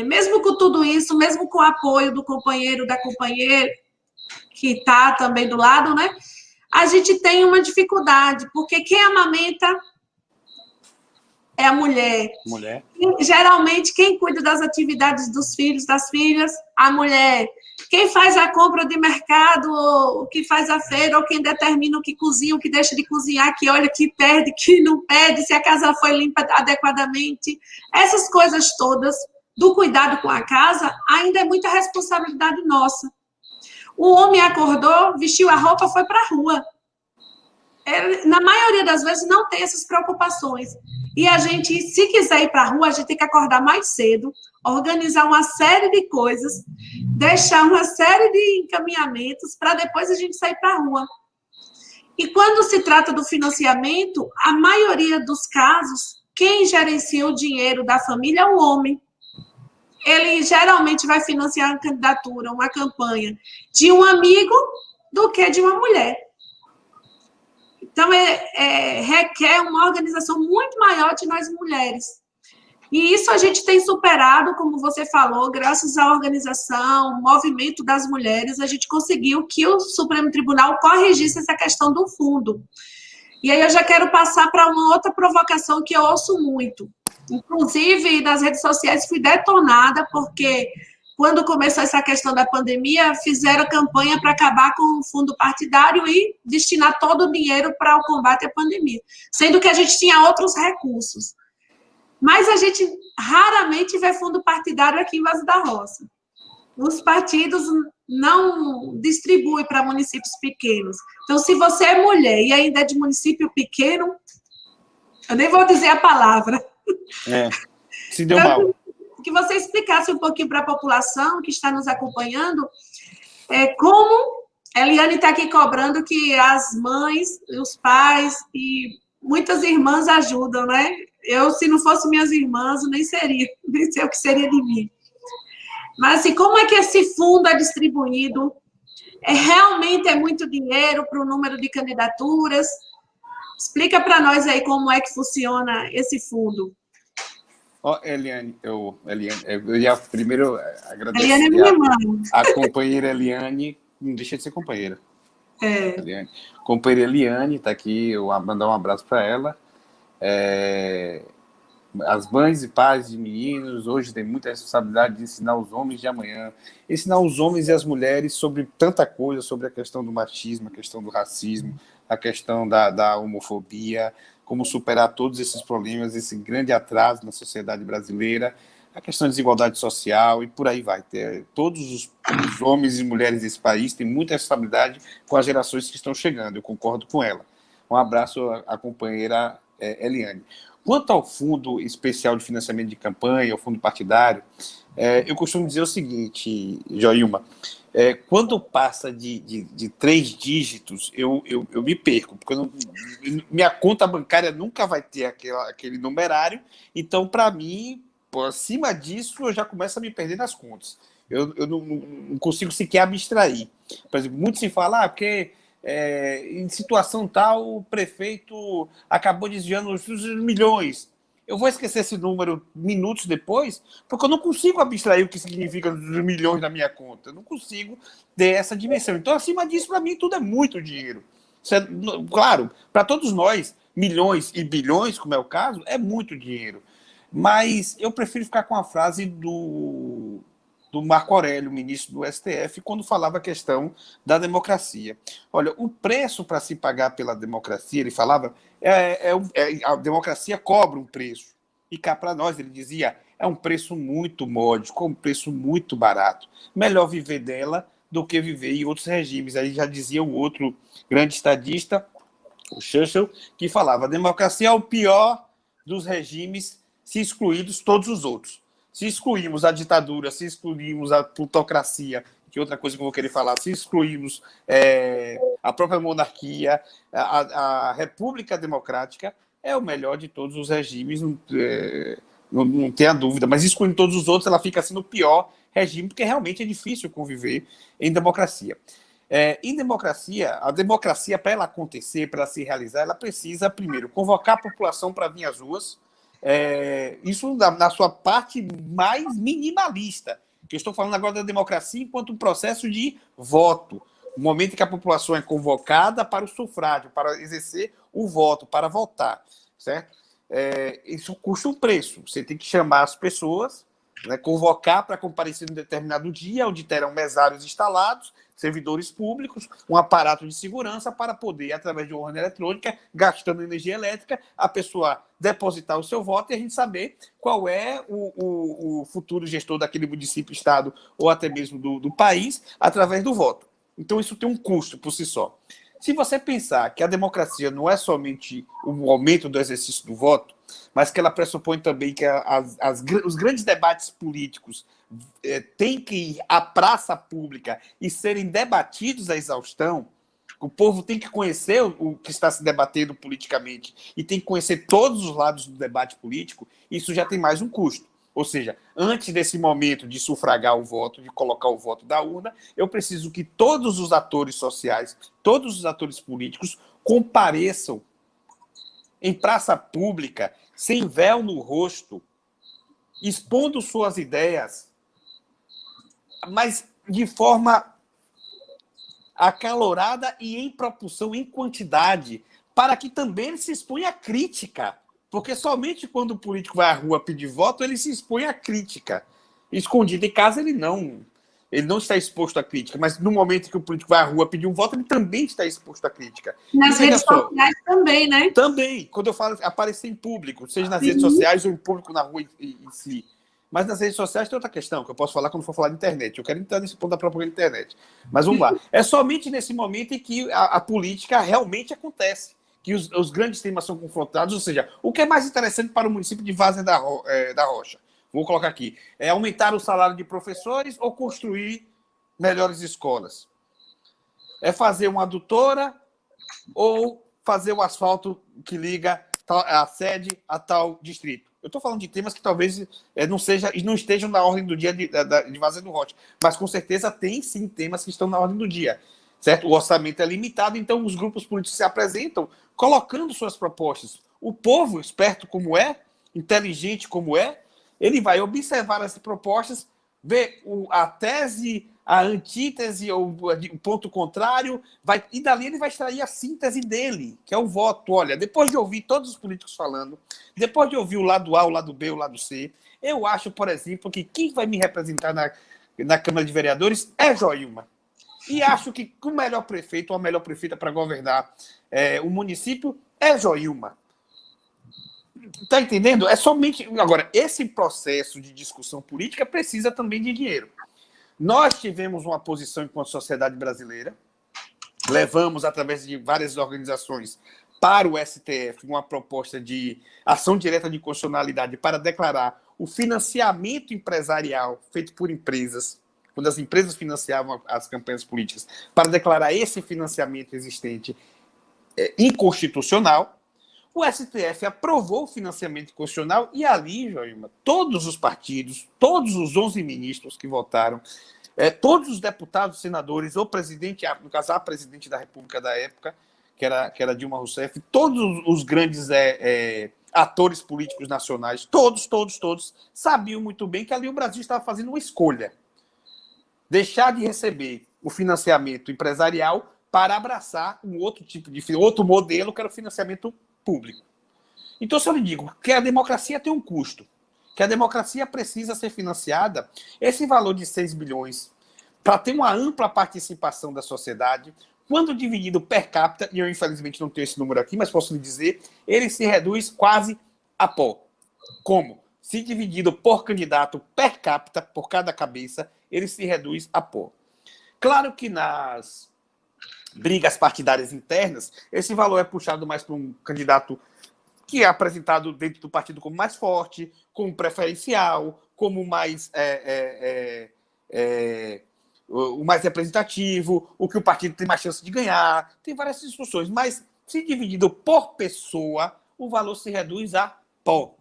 mesmo com tudo isso, mesmo com o apoio do companheiro, da companheira, que está também do lado, né? A gente tem uma dificuldade, porque quem amamenta é a mulher. Mulher. E, geralmente, quem cuida das atividades dos filhos, das filhas, a mulher. Quem faz a compra de mercado, ou o que faz a feira, ou quem determina o que cozinha, o que deixa de cozinhar, que olha, que perde, que não perde, se a casa foi limpa adequadamente. Essas coisas todas do cuidado com a casa ainda é muita responsabilidade nossa. O homem acordou, vestiu a roupa, foi para a rua. Ele, na maioria das vezes, não tem essas preocupações. E a gente, se quiser ir para a rua, a gente tem que acordar mais cedo, organizar uma série de coisas, deixar uma série de encaminhamentos para depois a gente sair para a rua. E quando se trata do financiamento, a maioria dos casos, quem gerencia o dinheiro da família é o homem. Ele geralmente vai financiar uma candidatura, uma campanha de um amigo do que de uma mulher. Então, requer uma organização muito maior de nós mulheres. E isso a gente tem superado, como você falou, graças à organização, movimento das mulheres, a gente conseguiu que o Supremo Tribunal corrigisse essa questão do fundo. E aí eu já quero passar para uma outra provocação que eu ouço muito. Inclusive, nas redes sociais fui detonada, porque quando começou essa questão da pandemia, fizeram campanha para acabar com o fundo partidário e destinar todo o dinheiro para o combate à pandemia, sendo que a gente tinha outros recursos. Mas a gente raramente vê fundo partidário aqui em Vaza da Roça. Os partidos não distribuem para municípios pequenos. Então, se você é mulher e ainda é de município pequeno, eu nem vou dizer a palavra. Se deu mal. Que você explicasse um pouquinho para a população que está nos acompanhando como a Eliane está aqui cobrando que as mães, os pais e muitas irmãs ajudam, né? Eu, se não fosse minhas irmãs, nem sei o que seria de mim. Mas, assim, como é que esse fundo é distribuído? Realmente é muito dinheiro para o número de candidaturas? Explica para nós aí como é que funciona esse fundo. Eliane, eu ia primeiro agradecer Eliane é minha irmã. A companheira Eliane, não deixa de ser companheira. Eliane. Companheira Eliane está aqui, eu vou mandar um abraço para ela. As mães e pais de meninos hoje têm muita responsabilidade de ensinar os homens de amanhã, ensinar os homens e as mulheres sobre tanta coisa, sobre a questão do machismo, a questão do racismo, a questão da homofobia, como superar todos esses problemas, esse grande atraso na sociedade brasileira, a questão da desigualdade social e por aí vai. Todos os homens e mulheres desse país têm muita responsabilidade com as gerações que estão chegando, eu concordo com ela. Um abraço à companheira Eliane. Quanto ao Fundo Especial de Financiamento de Campanha, ao fundo partidário, eu costumo dizer o seguinte, Joilma, quando passa de 3 dígitos, eu me perco, porque minha conta bancária nunca vai ter aquele numerário, então, para mim, acima disso, eu já começo a me perder nas contas. Eu não consigo sequer abstrair. Por exemplo, muito se fala, porque em situação tal, o prefeito acabou desviando os milhões. Eu vou esquecer esse número minutos depois, porque eu não consigo abstrair o que significa os milhões na minha conta. Eu não consigo ter essa dimensão. Então, acima disso, para mim, tudo é muito dinheiro. Claro, para todos nós, milhões e bilhões, como é o caso, é muito dinheiro. Mas eu prefiro ficar com a frase do Marco Aurélio, ministro do STF, quando falava a questão da democracia. Olha, o preço para se pagar pela democracia, ele falava, a democracia cobra um preço. E cá para nós, ele dizia, é um preço muito módico, um preço muito barato. Melhor viver dela do que viver em outros regimes. Aí já dizia o outro grande estadista, o Churchill, que falava, a democracia é o pior dos regimes se excluídos todos os outros. Se excluímos a ditadura, se excluímos a plutocracia, que é outra coisa que eu vou querer falar, se excluímos a própria monarquia, a República Democrática é o melhor de todos os regimes, não tenha dúvida, mas excluindo todos os outros, ela fica sendo o pior regime, porque realmente é difícil conviver em democracia. Em democracia, a democracia, para ela acontecer, para ela se realizar, ela precisa, primeiro, convocar a população para vir às ruas, isso na sua parte mais minimalista, que eu estou falando agora da democracia enquanto um processo de voto, o momento em que a população é convocada para o sufrágio, para exercer o voto, para votar, certo? Isso custa um preço, você tem que chamar as pessoas, né, convocar para comparecer em determinado dia, onde terão mesários instalados, servidores públicos, um aparato de segurança para poder, através de uma urna eletrônica, gastando energia elétrica, a pessoa depositar o seu voto e a gente saber qual é o futuro gestor daquele município, estado ou até mesmo do país, através do voto. Então, isso tem um custo por si só. Se você pensar que a democracia não é somente o aumento do exercício do voto, mas que ela pressupõe também que os grandes debates políticos têm que ir à praça pública e serem debatidos à exaustão, o povo tem que conhecer o que está se debatendo politicamente e tem que conhecer todos os lados do debate político, isso já tem mais um custo. Ou seja, antes desse momento de sufragar o voto, de colocar o voto da urna, eu preciso que todos os atores sociais, todos os atores políticos compareçam em praça pública, sem véu no rosto, expondo suas ideias, mas de forma acalorada e em proporção, em quantidade, para que também se exponha a crítica. Porque somente quando o político vai à rua pedir voto, ele se expõe à crítica. Escondido em casa, ele não está exposto à crítica, mas no momento que o político vai à rua pedir um voto, ele também está exposto à crítica. Nas redes sociais também, né? Também, quando eu falo aparecer em público, seja nas redes sociais ou em público na rua em si. Mas nas redes sociais tem outra questão, que eu posso falar quando for falar de internet. Eu quero entrar nesse ponto da própria internet. Mas vamos lá. É somente nesse momento em que a política realmente acontece, que os grandes temas são confrontados, ou seja, o que é mais interessante para o município de Várzea da Rocha? Vou colocar aqui. É aumentar o salário de professores ou construir melhores escolas? É fazer uma adutora ou fazer o asfalto que liga a sede a tal distrito? Eu estou falando de temas que talvez não estejam na ordem do dia de Várzea da Rocha, mas com certeza tem sim temas que estão na ordem do dia. Certo? O orçamento é limitado, então os grupos políticos se apresentam colocando suas propostas. O povo, esperto como é, inteligente como é, ele vai observar essas propostas, ver a tese, a antítese ou o ponto contrário, e dali ele vai extrair a síntese dele, que é o voto. Olha, depois de ouvir todos os políticos falando, depois de ouvir o lado A, o lado B, o lado C, eu acho, por exemplo, que quem vai me representar na Câmara de Vereadores é Joilma. E acho que o melhor prefeito ou a melhor prefeita para governar o município é Joilma. Está entendendo? É somente... Agora, esse processo de discussão política precisa também de dinheiro. Nós tivemos uma posição enquanto sociedade brasileira, levamos, através de várias organizações, para o STF uma proposta de ação direta de constitucionalidade para declarar o financiamento empresarial feito por empresas, quando as empresas financiavam as campanhas políticas, para declarar esse financiamento existente inconstitucional. O STF aprovou o financiamento constitucional e ali, Joilma, todos os partidos, todos os 11 ministros que votaram, todos os deputados, senadores, o presidente, no caso, a presidente da República da época, que era Dilma Rousseff, todos os grandes atores políticos nacionais, todos sabiam muito bem que ali o Brasil estava fazendo uma escolha. Deixar de receber o financiamento empresarial para abraçar um outro tipo de outro modelo, que era o financiamento público. Então, se eu lhe digo que a democracia tem um custo, que a democracia precisa ser financiada, esse valor de 6 bilhões, para ter uma ampla participação da sociedade, quando dividido per capita, e eu infelizmente não tenho esse número aqui, mas posso lhe dizer, ele se reduz quase a pó. Como? Se dividido por candidato per capita, por cada cabeça, ele se reduz a pó. Claro que nas brigas partidárias internas, esse valor é puxado mais para um candidato que é apresentado dentro do partido como mais forte, como preferencial, como mais o mais representativo, o que o partido tem mais chance de ganhar. Tem várias discussões, mas se dividido por pessoa, o valor se reduz a pó.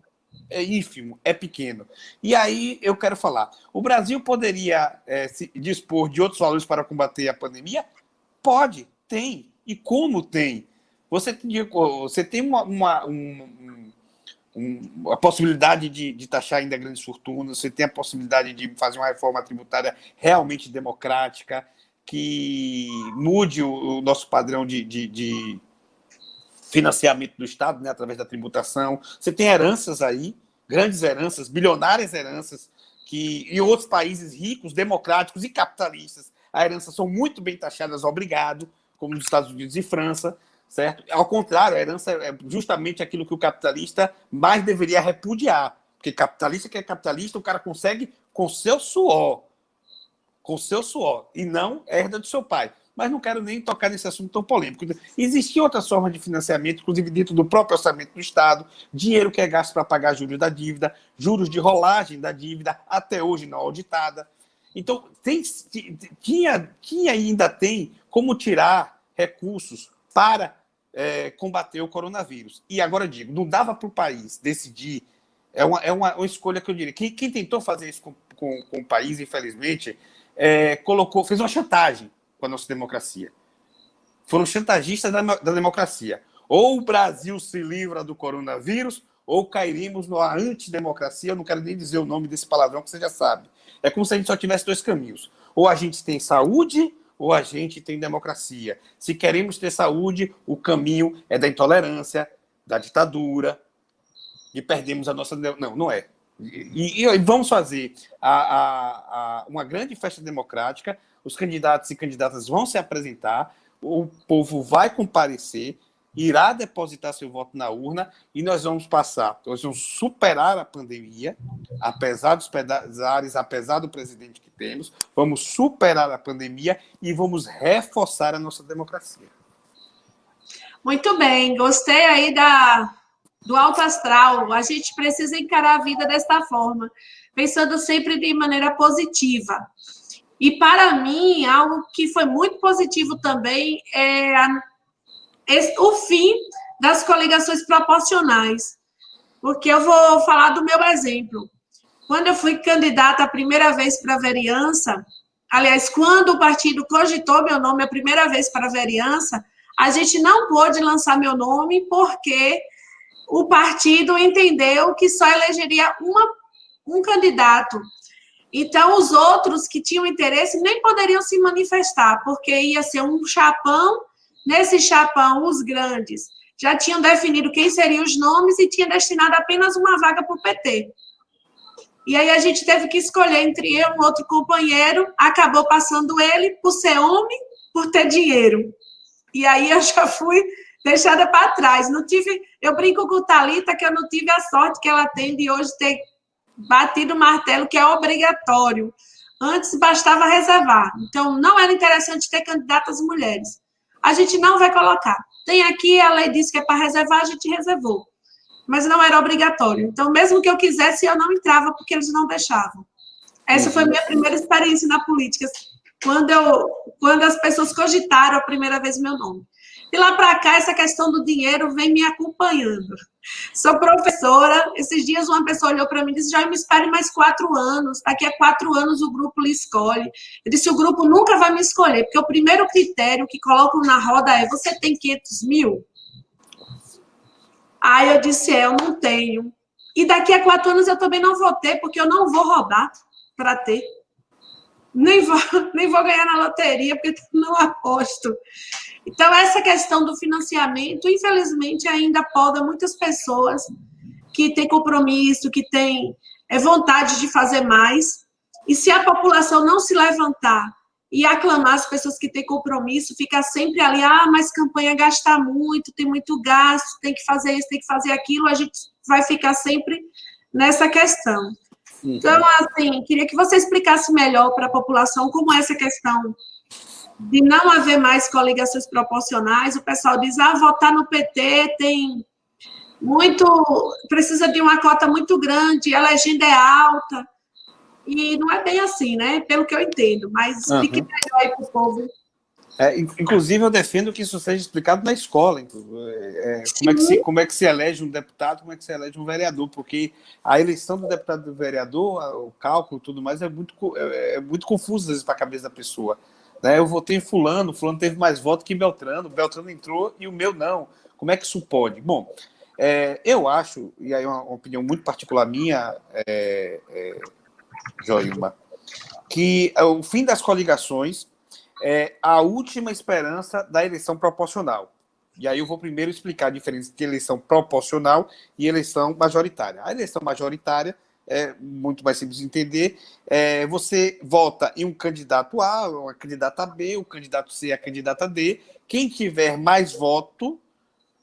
É ínfimo, é pequeno. E aí eu quero falar, o Brasil poderia se dispor de outros valores para combater a pandemia? Pode, tem. E como tem? Você tem a possibilidade de taxar ainda grandes fortunas, você tem a possibilidade de fazer uma reforma tributária realmente democrática, que mude o nosso padrão de financiamento do Estado, né, através da tributação. Você tem heranças aí, grandes heranças, bilionárias heranças, que em outros países ricos, democráticos e capitalistas, as heranças são muito bem taxadas, obrigado, como nos Estados Unidos e França, certo? Ao contrário, a herança é justamente aquilo que o capitalista mais deveria repudiar, porque capitalista que é capitalista, o cara consegue com seu suor, e não herda do seu pai. Mas não quero nem tocar nesse assunto tão polêmico. Existiam outras formas de financiamento, inclusive dentro do próprio orçamento do Estado, dinheiro que é gasto para pagar juros da dívida, juros de rolagem da dívida, até hoje não auditada. Então, tinha e ainda tem como tirar recursos para combater o coronavírus. E agora eu digo, não dava para o país decidir, é uma escolha que eu diria. Quem tentou fazer isso com o país, infelizmente, fez uma chantagem com a nossa democracia. Foram chantagistas da democracia. Ou o Brasil se livra do coronavírus, ou cairemos na antidemocracia. Eu não quero nem dizer o nome desse palavrão que você já sabe. É como se a gente só tivesse dois caminhos. Ou a gente tem saúde, ou a gente tem democracia. Se queremos ter saúde, o caminho é da intolerância, da ditadura, e perdemos a nossa... Não é. E vamos fazer uma grande festa democrática, os candidatos e candidatas vão se apresentar, o povo vai comparecer, irá depositar seu voto na urna e nós vamos superar a pandemia, apesar dos pesares, apesar do presidente que temos, vamos superar a pandemia e vamos reforçar a nossa democracia. Muito bem, gostei aí do alto astral. A gente precisa encarar a vida desta forma, pensando sempre de maneira positiva. E, para mim, algo que foi muito positivo também é o fim das coligações proporcionais. Porque eu vou falar do meu exemplo. Quando eu fui candidata a primeira vez para a vereança, aliás, quando o partido cogitou meu nome a primeira vez para a vereança, a gente não pôde lançar meu nome porque o partido entendeu que só elegeria um candidato. Então, os outros que tinham interesse nem poderiam se manifestar, porque ia ser um chapão. Nesse chapão, os grandes já tinham definido quem seriam os nomes e tinha destinado apenas uma vaga para o PT. E aí a gente teve que escolher entre eu e um outro companheiro, acabou passando ele por ser homem, por ter dinheiro. E aí eu já fui deixada para trás. Eu brinco com Thalita que eu não tive a sorte que ela tem de hoje ter batido o martelo, que é obrigatório. Antes bastava reservar. Então, não era interessante ter candidatas mulheres. A gente não vai colocar. Tem aqui, a lei disse que é para reservar, a gente reservou. Mas não era obrigatório. Então, mesmo que eu quisesse, eu não entrava, porque eles não deixavam. Essa foi a minha primeira experiência na política, quando as pessoas cogitaram a primeira vez meu nome. De lá para cá, essa questão do dinheiro vem me acompanhando. Sou professora, esses dias uma pessoa olhou para mim e disse, já me espere mais 4 anos, daqui a 4 anos o grupo lhe escolhe. Eu disse, o grupo nunca vai me escolher, porque o primeiro critério que colocam na roda é, você tem 500 mil? Aí eu disse, eu não tenho. E daqui a 4 anos eu também não vou ter, porque eu não vou roubar para ter. Nem vou ganhar na loteria, porque não aposto. Então, essa questão do financiamento, infelizmente, ainda poda muitas pessoas que têm compromisso, que têm vontade de fazer mais. E se a população não se levantar e aclamar as pessoas que têm compromisso, fica sempre ali, mas campanha gasta muito, tem muito gasto, tem que fazer isso, tem que fazer aquilo, a gente vai ficar sempre nessa questão. Então, assim, queria que você explicasse melhor para a população como é essa questão de não haver mais coligações proporcionais. O pessoal diz, votar no PT muito, precisa de uma cota muito grande, a legenda é alta, e não é bem assim, né? Pelo que eu entendo, mas explique melhor aí para o povo. Inclusive, eu defendo que isso seja explicado na escola. Como é que se elege um deputado, como é que se elege um vereador, porque a eleição do deputado e do vereador, o cálculo e tudo mais, é muito confuso, às vezes, para a cabeça da pessoa. Né? Eu votei em fulano teve mais votos que Beltrano entrou e o meu não. Como é que isso pode? Bom, eu acho, e aí é uma opinião muito particular minha, Joilma, que o fim das coligações é a última esperança da eleição proporcional. E aí eu vou primeiro explicar a diferença entre eleição proporcional e eleição majoritária. A eleição majoritária é muito mais simples de entender. Você vota em um candidato A, uma candidata B, o candidato C, a candidata D. Quem tiver mais voto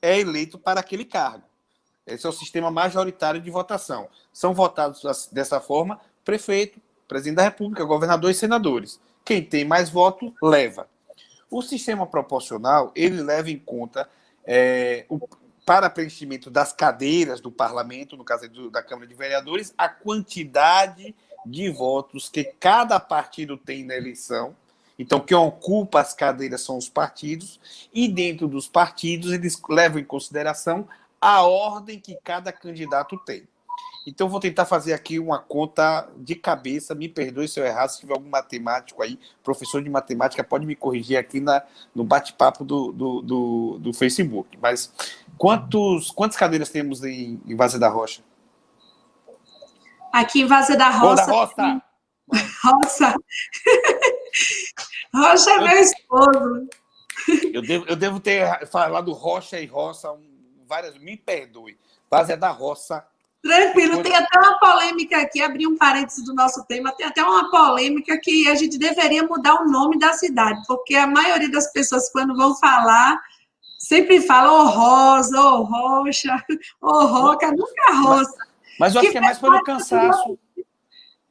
é eleito para aquele cargo. Esse é o sistema majoritário de votação. São votados dessa forma prefeito, presidente da República, governador e senadores. Quem tem mais voto, leva. O sistema proporcional, ele leva em conta, para preenchimento das cadeiras do parlamento, no caso da Câmara de Vereadores, a quantidade de votos que cada partido tem na eleição. Então, quem ocupa as cadeiras são os partidos, e dentro dos partidos, eles levam em consideração a ordem que cada candidato tem. Então, vou tentar fazer aqui uma conta de cabeça. Me perdoe se eu errar, se tiver algum matemático aí, professor de matemática, pode me corrigir aqui no bate-papo do Facebook. Mas quantas cadeiras temos em Várzea da Rocha? Aqui em Várzea da Roça... Da Roça! Roça! Rocha é meu esposo. Eu devo ter falado Rocha e Roça várias... Me perdoe. Várzea da Roça... Tranquilo, tem até uma polêmica aqui, abrir um parênteses do nosso tema, tem até uma polêmica que a gente deveria mudar o nome da cidade, porque a maioria das pessoas, quando vão falar, sempre falam Rosa, Rocha, Roca, nunca Roça. Mas eu acho que é mais pelo cansaço.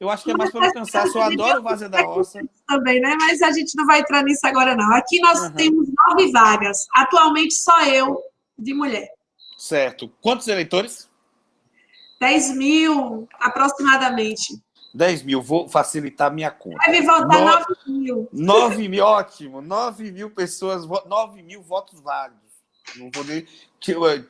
Eu acho que é mais pelo cansaço. Eu adoro Várzea da Roça. Também, né? Mas a gente não vai entrar nisso agora, não. Aqui nós temos 9 vagas. Atualmente, só eu de mulher. Certo. Quantos eleitores? 10 mil, aproximadamente. 10 mil, vou facilitar a minha conta. Deve votar 9 mil. 9 mil, ótimo. 9 mil pessoas, 9 mil votos válidos. Não vou nem...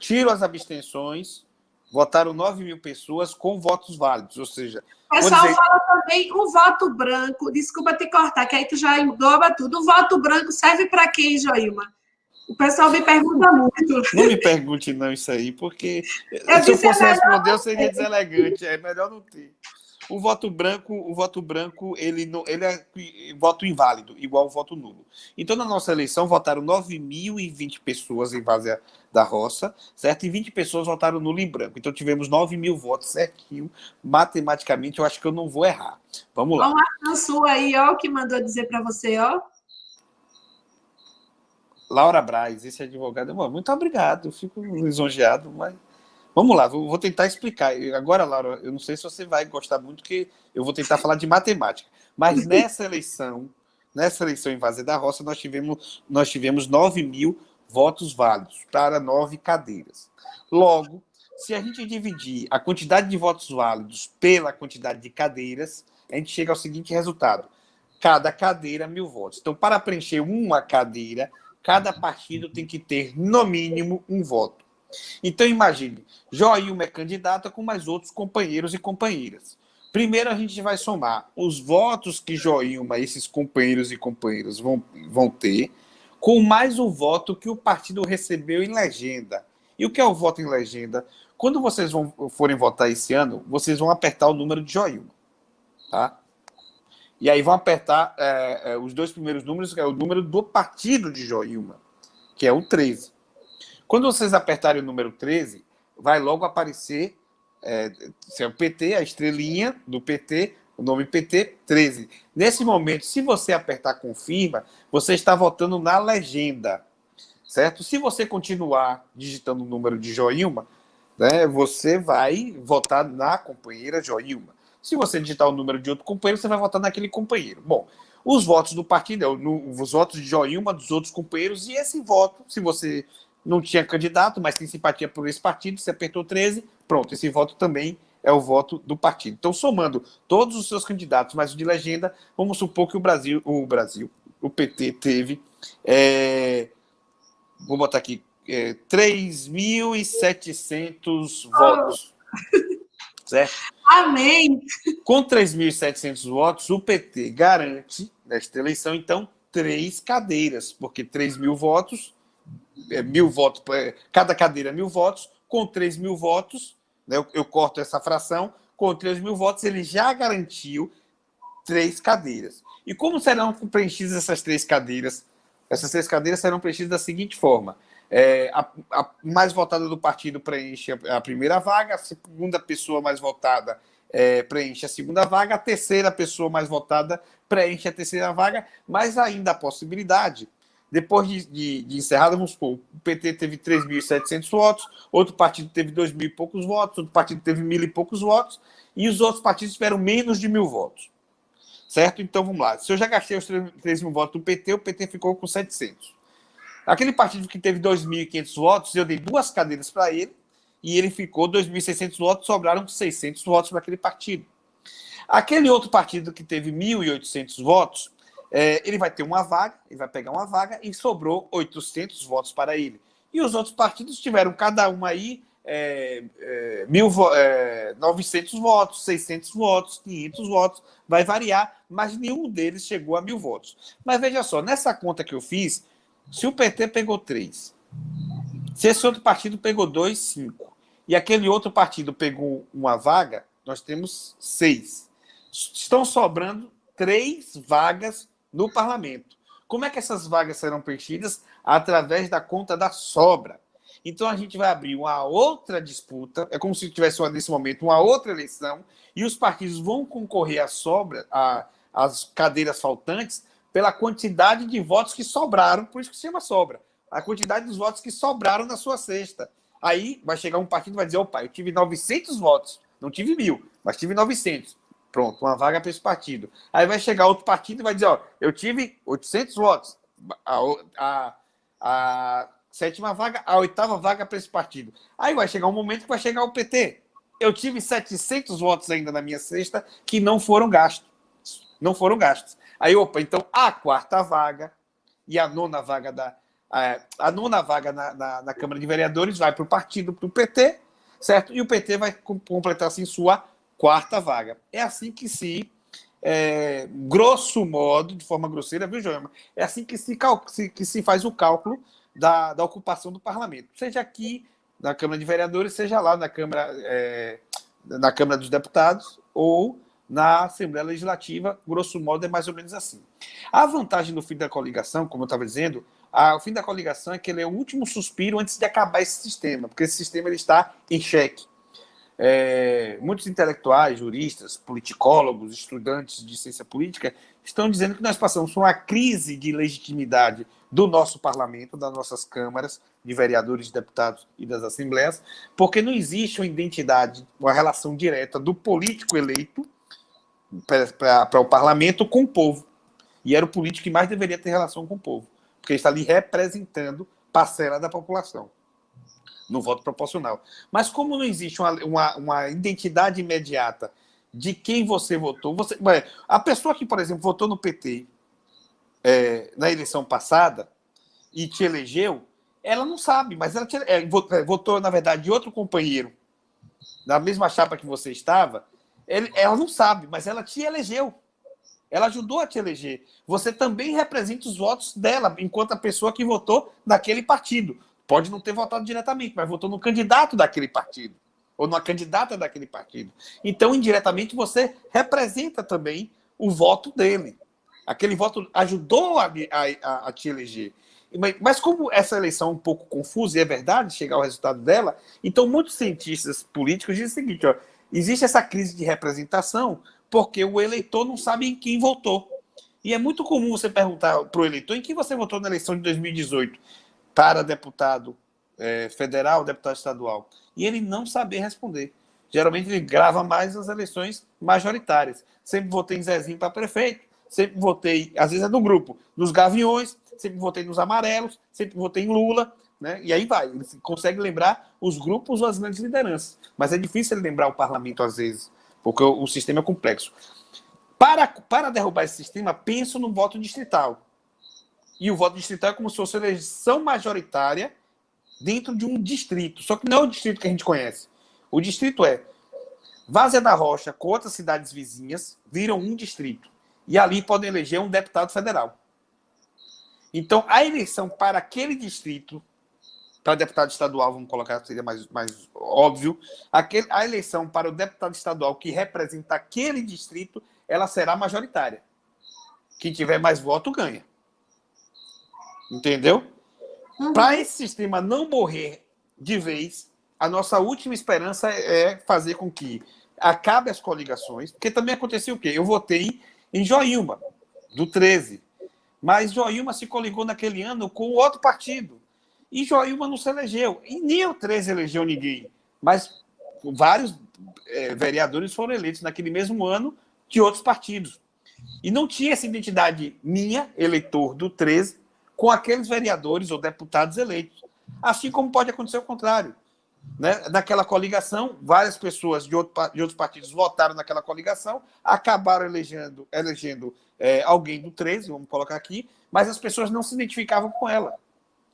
Tiro as abstenções, votaram 9 mil pessoas com votos válidos, ou seja... O pessoal fala também o voto branco, desculpa te cortar, que aí tu já engloba tudo. O voto branco serve para quem, Joilma? O pessoal me pergunta muito. Não me pergunte não isso aí, porque se eu fosse responder, eu seria deselegante. É melhor não ter. O voto branco, ele é voto inválido, igual o voto nulo. Então, na nossa eleição, votaram 9.020 pessoas em Várzea da Roça, certo? E 20 pessoas votaram nulo em branco. Então, tivemos 9 mil votos certinho. Matematicamente, eu acho que eu não vou errar. Vamos lá. Vamos lá, a sua aí, ó, que mandou dizer para você, ó. Laura Braz, esse advogado. Muito obrigado, eu fico lisonjeado, mas vamos lá, vou tentar explicar. Agora, Laura, eu não sei se você vai gostar muito, que eu vou tentar falar de matemática, mas nessa eleição em Várzea da Roça, nós tivemos 9 mil votos válidos para 9 cadeiras. Logo, se a gente dividir a quantidade de votos válidos pela quantidade de cadeiras, a gente chega ao seguinte resultado: cada cadeira, 1.000 votos. Então, para preencher uma cadeira, cada partido tem que ter, no mínimo, um voto. Então, imagine, Joilma é candidata com mais outros companheiros e companheiras. Primeiro, a gente vai somar os votos que Joilma, esses companheiros e companheiras, vão ter, com mais o voto que o partido recebeu em legenda. E o que é o voto em legenda? Quando vocês forem votar esse ano, vocês vão apertar o número de Joilma. Tá? E aí vão apertar os dois primeiros números, que é o número do partido de Joilma, que é o 13. Quando vocês apertarem o número 13, vai logo aparecer se é o PT, a estrelinha do PT, o nome PT, 13. Nesse momento, se você apertar confirma, você está votando na legenda, certo? Se você continuar digitando o número de Joilma, né, você vai votar na companheira Joilma. Se você digitar o número de outro companheiro, você vai votar naquele companheiro. Bom, os votos do partido, os votos de Joilma, dos outros companheiros, e esse voto, se você não tinha candidato, mas tem simpatia por esse partido, você apertou 13, pronto, esse voto também é o voto do partido. Então, somando todos os seus candidatos, mais o de legenda, vamos supor que o PT teve, vou botar aqui, 3.700 votos. Certo? Amém! Com 3.700 votos, o PT garante, nesta eleição, então, 3 cadeiras, porque 3.000 votos, 1.000 votos, cada cadeira 1.000 votos, com 3.000 votos, né, eu corto essa fração, com 3.000 votos ele já garantiu 3 cadeiras. E como serão preenchidas essas 3 cadeiras? Essas 3 cadeiras serão preenchidas da seguinte forma: a mais votada do partido preenche a primeira vaga, a segunda pessoa mais votada preenche a segunda vaga, a terceira pessoa mais votada preenche a terceira vaga, mas ainda a possibilidade, depois de encerrada, vamos supor, o PT teve 3.700 votos, outro partido teve 2.000 e poucos votos, outro partido teve 1.000 e poucos votos, e os outros partidos tiveram menos de 1.000 votos. Certo? Então, vamos lá. Se eu já gastei os 3.000 votos do PT, o PT ficou com 700. Aquele partido que teve 2.500 votos, eu dei 2 cadeiras para ele, e ele ficou 2.600 votos, sobraram 600 votos para aquele partido. Aquele outro partido que teve 1.800 votos, ele vai ter uma vaga, ele vai pegar uma vaga, e sobrou 800 votos para ele. E os outros partidos tiveram cada um aí 900 votos, 600 votos, 500 votos, vai variar, mas nenhum deles chegou a 1.000 votos. Mas veja só, nessa conta que eu fiz, se o PT pegou 3, se esse outro partido pegou 2, 5, e aquele outro partido pegou uma vaga, nós temos 6. Estão sobrando 3 vagas no parlamento. Como é que essas vagas serão preenchidas? Através da conta da sobra. Então, a gente vai abrir uma outra disputa, é como se tivesse, nesse momento, uma outra eleição, e os partidos vão concorrer à sobra, às cadeiras faltantes, pela quantidade de votos que sobraram, por isso que se chama sobra, a quantidade dos votos que sobraram na sua cesta. Aí vai chegar um partido e vai dizer: opa, eu tive 900 votos, não tive 1.000, mas tive 900. Pronto, uma vaga para esse partido. Aí vai chegar outro partido e vai dizer: ó, eu tive 800 votos, a 7ª vaga, a 8ª vaga para esse partido. Aí vai chegar um momento que vai chegar o PT. Eu tive 700 votos ainda na minha cesta que não foram gastos. Não foram gastos. Aí, opa, então a 4ª vaga e a 9ª vaga a 9ª vaga na Câmara de Vereadores vai para o partido, para o PT, certo? E o PT vai completar assim sua 4ª vaga. É assim que se, grosso modo, de forma grosseira, viu, Joelma? É assim que se faz o cálculo da ocupação do parlamento. Seja aqui na Câmara de Vereadores, seja lá na Câmara dos Deputados ou na Assembleia Legislativa, grosso modo, é mais ou menos assim. A vantagem do fim da coligação, como eu estava dizendo, o fim da coligação é que ele é o último suspiro antes de acabar esse sistema, porque esse sistema ele está em xeque. Muitos intelectuais, juristas, politicólogos, estudantes de ciência política estão dizendo que nós passamos por uma crise de legitimidade do nosso parlamento, das nossas câmaras de vereadores, deputados e das assembleias, porque não existe uma identidade, uma relação direta do político eleito para o parlamento com o povo. E era o político que mais deveria ter relação com o povo, porque ele está ali representando parcela da população no voto proporcional. Mas como não existe uma identidade imediata de quem você votou, a pessoa que, por exemplo, votou no PT na eleição passada e te elegeu, ela não sabe, mas ela votou, na verdade, de outro companheiro na mesma chapa que você estava, ela não sabe, mas ela te elegeu. Ela ajudou a te eleger. Você também representa os votos dela, enquanto a pessoa que votou naquele partido. Pode não ter votado diretamente, mas votou no candidato daquele partido, ou numa candidata daquele partido. Então, indiretamente, você representa também o voto dele. Aquele voto ajudou a te eleger. Mas como essa eleição é um pouco confusa, e é verdade chegar ao resultado dela, então muitos cientistas políticos dizem o seguinte: existe essa crise de representação porque o eleitor não sabe em quem votou. E é muito comum você perguntar para o eleitor em quem você votou na eleição de 2018 para deputado federal, deputado estadual. E ele não saber responder. Geralmente ele grava mais as eleições majoritárias. Sempre votei em Zezinho para prefeito, sempre votei, às vezes é do grupo, nos Gaviões, sempre votei nos Amarelos, sempre votei em Lula, né? E aí vai, ele consegue lembrar os grupos ou as grandes lideranças. Mas é difícil ele lembrar o parlamento, às vezes, porque o sistema é complexo. Para derrubar esse sistema, penso no voto distrital. E o voto distrital é como se fosse uma eleição majoritária dentro de um distrito. Só que não é o distrito que a gente conhece. O distrito é Várzea da Rocha com outras cidades vizinhas viram um distrito. E ali podem eleger um deputado federal. Então, a eleição para aquele distrito, para deputado estadual, vamos colocar, seria mais óbvio, a eleição para o deputado estadual que representa aquele distrito, ela será majoritária. Quem tiver mais voto, ganha. Entendeu? Para esse sistema não morrer de vez, a nossa última esperança é fazer com que acabe as coligações, porque também aconteceu o quê? Eu votei em Joilma, do 13, mas Joilma se coligou naquele ano com outro partido, e Joilma não se elegeu, e nem o 13 elegeu ninguém, mas vários vereadores foram eleitos naquele mesmo ano de outros partidos, e não tinha essa identidade minha, eleitor do 13, com aqueles vereadores ou deputados eleitos, assim como pode acontecer o contrário. Né? Naquela coligação, várias pessoas de outros partidos votaram naquela coligação, acabaram elegendo alguém do 13, vamos colocar aqui, mas as pessoas não se identificavam com ela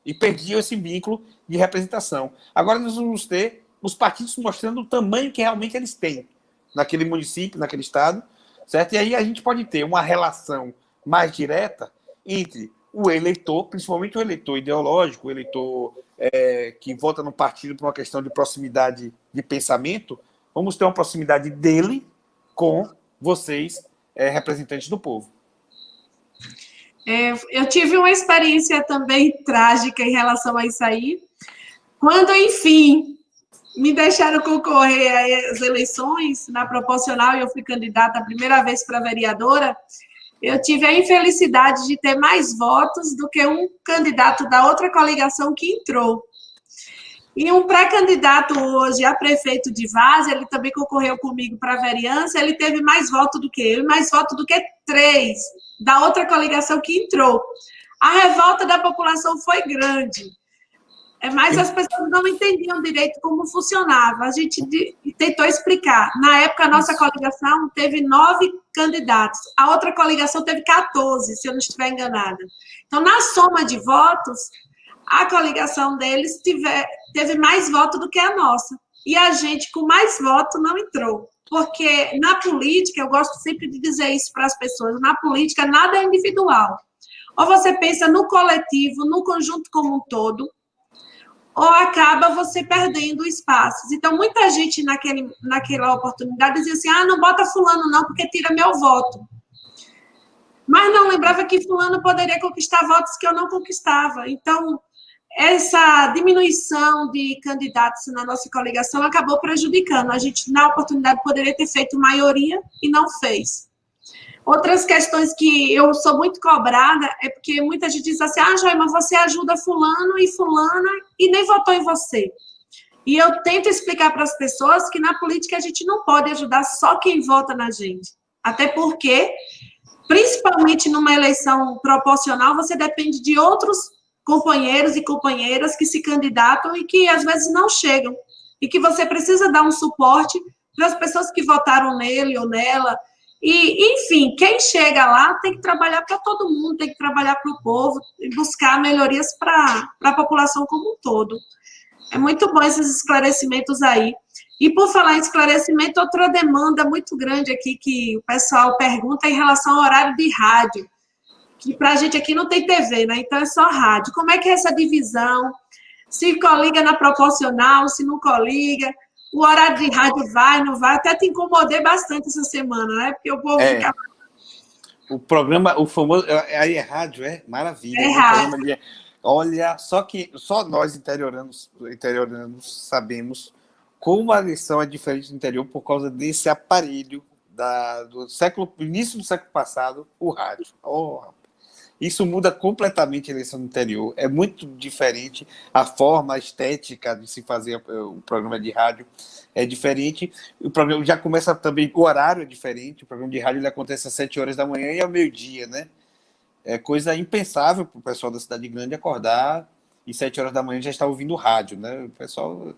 e perdiam esse vínculo de representação. Agora nós vamos ter os partidos mostrando o tamanho que realmente eles têm naquele município, naquele estado, certo? E aí a gente pode ter uma relação mais direta entre o eleitor, principalmente o eleitor ideológico, o eleitor que vota no partido por uma questão de proximidade de pensamento, vamos ter uma proximidade dele com vocês, representantes do povo. Eu tive uma experiência também trágica em relação a isso aí. Quando, enfim, me deixaram concorrer às eleições na proporcional e eu fui candidata a primeira vez para vereadora, eu tive a infelicidade de ter mais votos do que um candidato da outra coligação que entrou. E um pré-candidato hoje a prefeito de Várzea, ele também concorreu comigo para a vereança, ele teve mais voto do que eu, e mais voto do que 3 da outra coligação que entrou. A revolta da população foi grande, mas as pessoas não entendiam direito como funcionava. A gente tentou explicar. Na época, a nossa coligação teve 9 candidatos, a outra coligação teve 14, se eu não estiver enganada. Então, na soma de votos, a coligação deles teve mais voto do que a nossa. E a gente, com mais voto, não entrou. Porque na política, eu gosto sempre de dizer isso para as pessoas, na política nada é individual. Ou você pensa no coletivo, no conjunto como um todo, ou acaba você perdendo espaços. Então, muita gente naquela oportunidade dizia assim, não bota fulano não, porque tira meu voto. Mas não lembrava que fulano poderia conquistar votos que eu não conquistava. Então, essa diminuição de candidatos na nossa coligação acabou prejudicando. A gente, na oportunidade, poderia ter feito maioria e não fez. Outras questões que eu sou muito cobrada é porque muita gente diz assim, Joilma, você ajuda fulano e fulana e nem votou em você. E eu tento explicar para as pessoas que na política a gente não pode ajudar só quem vota na gente. Até porque, principalmente numa eleição proporcional, você depende de outros companheiros e companheiras que se candidatam e que às vezes não chegam. E que você precisa dar um suporte para as pessoas que votaram nele ou nela. E, enfim, quem chega lá tem que trabalhar para todo mundo, tem que trabalhar para o povo e buscar melhorias para a população como um todo. É muito bom esses esclarecimentos aí. E, por falar em esclarecimento, outra demanda muito grande aqui que o pessoal pergunta em relação ao horário de rádio, que para a gente aqui não tem TV, né? Então é só rádio. Como é que é essa divisão? Se coliga na proporcional, se não coliga? O horário de rádio vai, não vai? Até te incomodei bastante essa semana, né? Porque o povo fica... O programa, o famoso... Aí é rádio, maravilha. É rádio. Olha, só nós interioranos sabemos como a eleição é diferente do interior por causa desse aparelho do início do século passado, o rádio. Isso muda completamente a eleição do interior. É muito diferente a forma, a estética de se fazer o programa de rádio é diferente. O programa já começa também, o horário é diferente. O programa de rádio ele acontece às 7 horas da manhã e ao meio-dia, né? É coisa impensável para o pessoal da cidade grande acordar e 7 horas da manhã já está ouvindo rádio, né? O pessoal,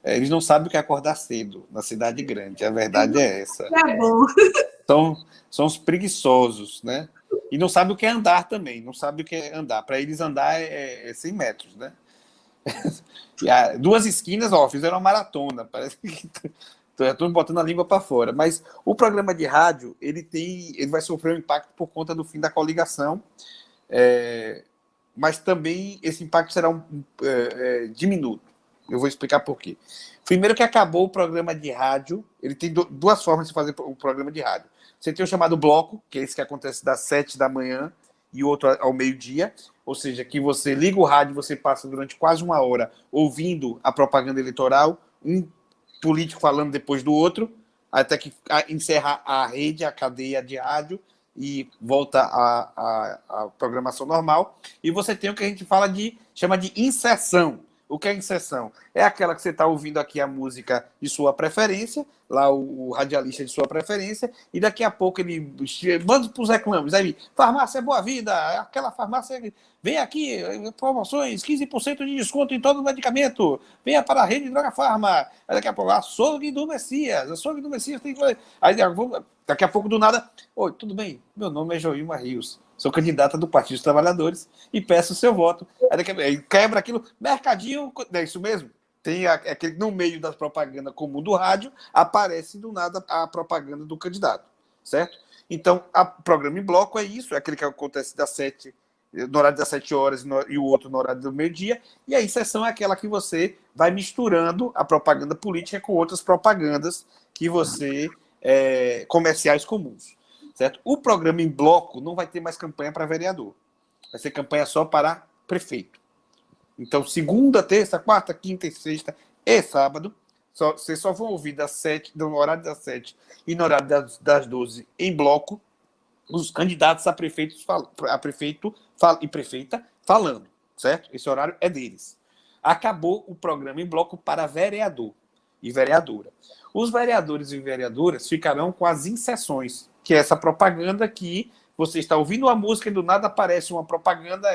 eles não sabem o que é acordar cedo na cidade grande, a verdade é essa. É bom. São os preguiçosos, né? E não sabem o que é andar também, não sabem o que é andar. Para eles andar é 100 metros, né? E 2 esquinas, ó, fizeram uma maratona, parece que estou botando a língua para fora. Mas o programa de rádio, ele vai sofrer um impacto por conta do fim da coligação, mas também esse impacto será diminuto. Eu vou explicar por quê. Primeiro que acabou o programa de rádio, ele tem 2 formas de fazer o programa de rádio. Você tem o chamado bloco, que é esse que acontece das 7 da manhã e o outro ao meio-dia, ou seja, que você liga o rádio, você passa durante quase 1 hora ouvindo a propaganda eleitoral, um político falando depois do outro, até que encerra a rede, a cadeia de rádio, e volta à programação normal. E você tem o que a gente chama de inserção. O que é inserção? É aquela que você está ouvindo aqui a música de sua preferência, lá o radialista de sua preferência, e daqui a pouco ele manda para os reclames. Aí, farmácia Boa Vida, aquela farmácia, vem aqui, promoções, 15% de desconto em todo o medicamento, venha para a rede Droga Farma. Aí daqui a pouco, açougue do Messias tem que... Aí daqui a pouco, do nada, oi, tudo bem? Meu nome é Joilma Rios. Sou candidata do Partido dos Trabalhadores e peço o seu voto. Aí quebra aquilo, mercadinho, é isso mesmo? Tem aquele no meio da propaganda comum do rádio, aparece do nada a propaganda do candidato, certo? Então, o programa em bloco é isso, é aquele que acontece no horário das 7 horas e o outro no horário do meio-dia, e a inserção é aquela que você vai misturando a propaganda política com outras propagandas que você comerciais comuns. Certo? O programa em bloco não vai ter mais campanha para vereador. Vai ser campanha só para prefeito. Então, segunda, terça, quarta, quinta e sexta e sábado, vocês só vão ouvir no horário das 7 e no horário das 12 em bloco, os candidatos a prefeito e prefeita falando. Certo? Esse horário é deles. Acabou o programa em bloco para vereador e vereadora. Os vereadores e vereadoras ficarão com as inserções, que é essa propaganda que você está ouvindo a música e do nada aparece uma propaganda,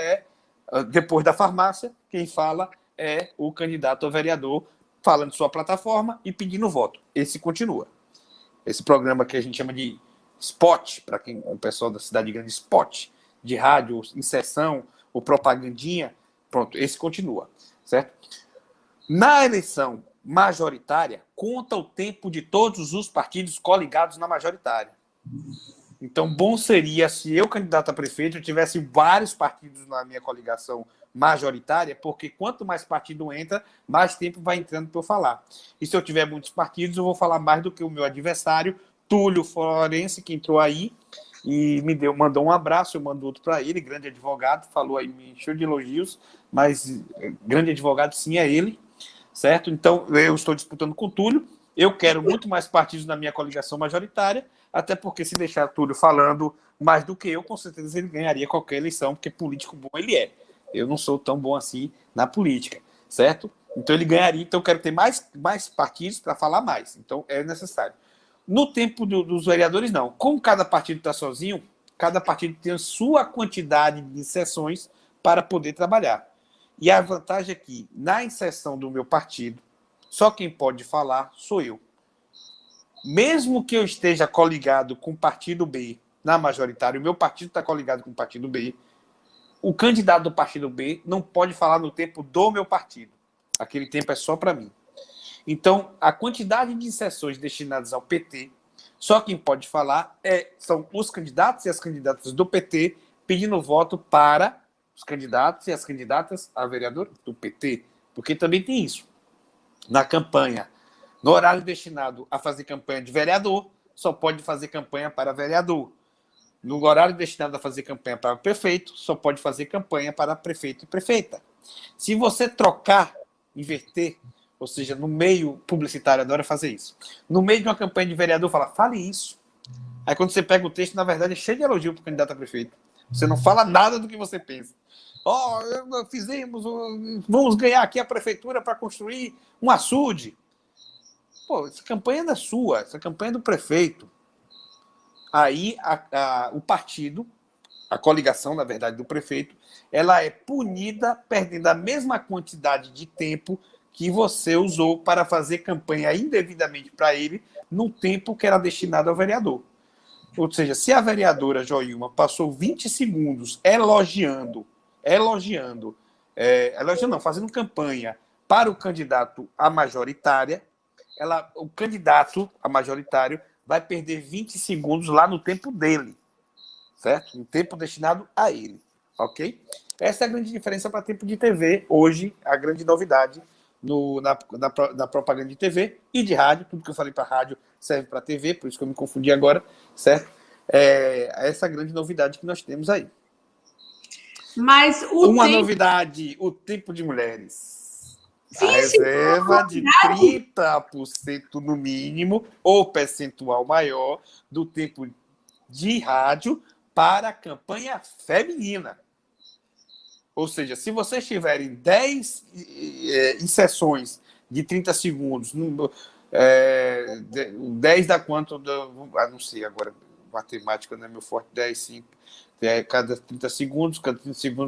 depois da farmácia, quem fala é o candidato a vereador falando de sua plataforma e pedindo voto. Esse continua. Esse programa que a gente chama de spot, para quem o pessoal da cidade grande, spot, de rádio, inserção, ou propagandinha, pronto, esse continua, certo? Na eleição majoritária, conta o tempo de todos os partidos coligados na majoritária. Então, bom seria se eu, candidato a prefeito, eu tivesse vários partidos na minha coligação majoritária, porque quanto mais partido entra, mais tempo vai entrando para eu falar. E se eu tiver muitos partidos, eu vou falar mais do que o meu adversário, Túlio Florense, que entrou aí e mandou um abraço, eu mando outro para ele, grande advogado, falou aí, me encheu de elogios, mas grande advogado sim é ele, certo? Então, eu estou disputando com o Túlio, eu quero muito mais partidos na minha coligação majoritária, até porque se deixar Túlio falando mais do que eu, com certeza ele ganharia qualquer eleição, porque político bom ele é. Eu não sou tão bom assim na política, certo? Então ele ganharia, então eu quero ter mais partidos para falar mais. Então é necessário. No tempo dos vereadores, não. Como cada partido está sozinho, cada partido tem a sua quantidade de sessões para poder trabalhar. E a vantagem é que, na inserção do meu partido, só quem pode falar sou eu. Mesmo que eu esteja coligado com o partido B na majoritária, o meu partido está coligado com o partido B, o candidato do partido B não pode falar no tempo do meu partido. Aquele tempo é só para mim. Então, a quantidade de inserções destinadas ao PT, só quem pode falar são os candidatos e as candidatas do PT pedindo voto para os candidatos e as candidatas a vereador do PT. Porque também tem isso. Na campanha, no horário destinado a fazer campanha de vereador, só pode fazer campanha para vereador. No horário destinado a fazer campanha para prefeito, só pode fazer campanha para prefeito e prefeita. Se você trocar, inverter, ou seja, no meio publicitário, adora fazer isso. No meio de uma campanha de vereador, fale isso. Aí quando você pega o texto, na verdade, é cheio de elogio para o candidato a prefeito. Você não fala nada do que você pensa. Vamos ganhar aqui a prefeitura para construir um açude. Pô, essa campanha não é sua, essa campanha é do prefeito. Aí o partido a coligação, na verdade, do prefeito, ela é punida perdendo a mesma quantidade de tempo que você usou para fazer campanha indevidamente para ele, num tempo que era destinado ao vereador. Ou seja, se a vereadora Joilma passou 20 segundos fazendo campanha para o candidato à majoritária, o candidato a majoritário vai perder 20 segundos lá no tempo dele, certo? No tempo destinado a ele, ok? Essa é a grande diferença para tempo de TV. Hoje, a grande novidade na propaganda de TV e de rádio. Tudo que eu falei para rádio serve para TV, por isso que eu me confundi agora, certo? Essa grande novidade que nós temos aí. Mas novidade, o tempo de mulheres. A reserva de 30% no mínimo, ou percentual maior, do tempo de rádio para a campanha feminina. Ou seja, se vocês tiverem 10 inserções de 30 segundos, 10 dá quanto? Não sei agora, matemática não é meu forte, 10, 5. Cada 30 segundos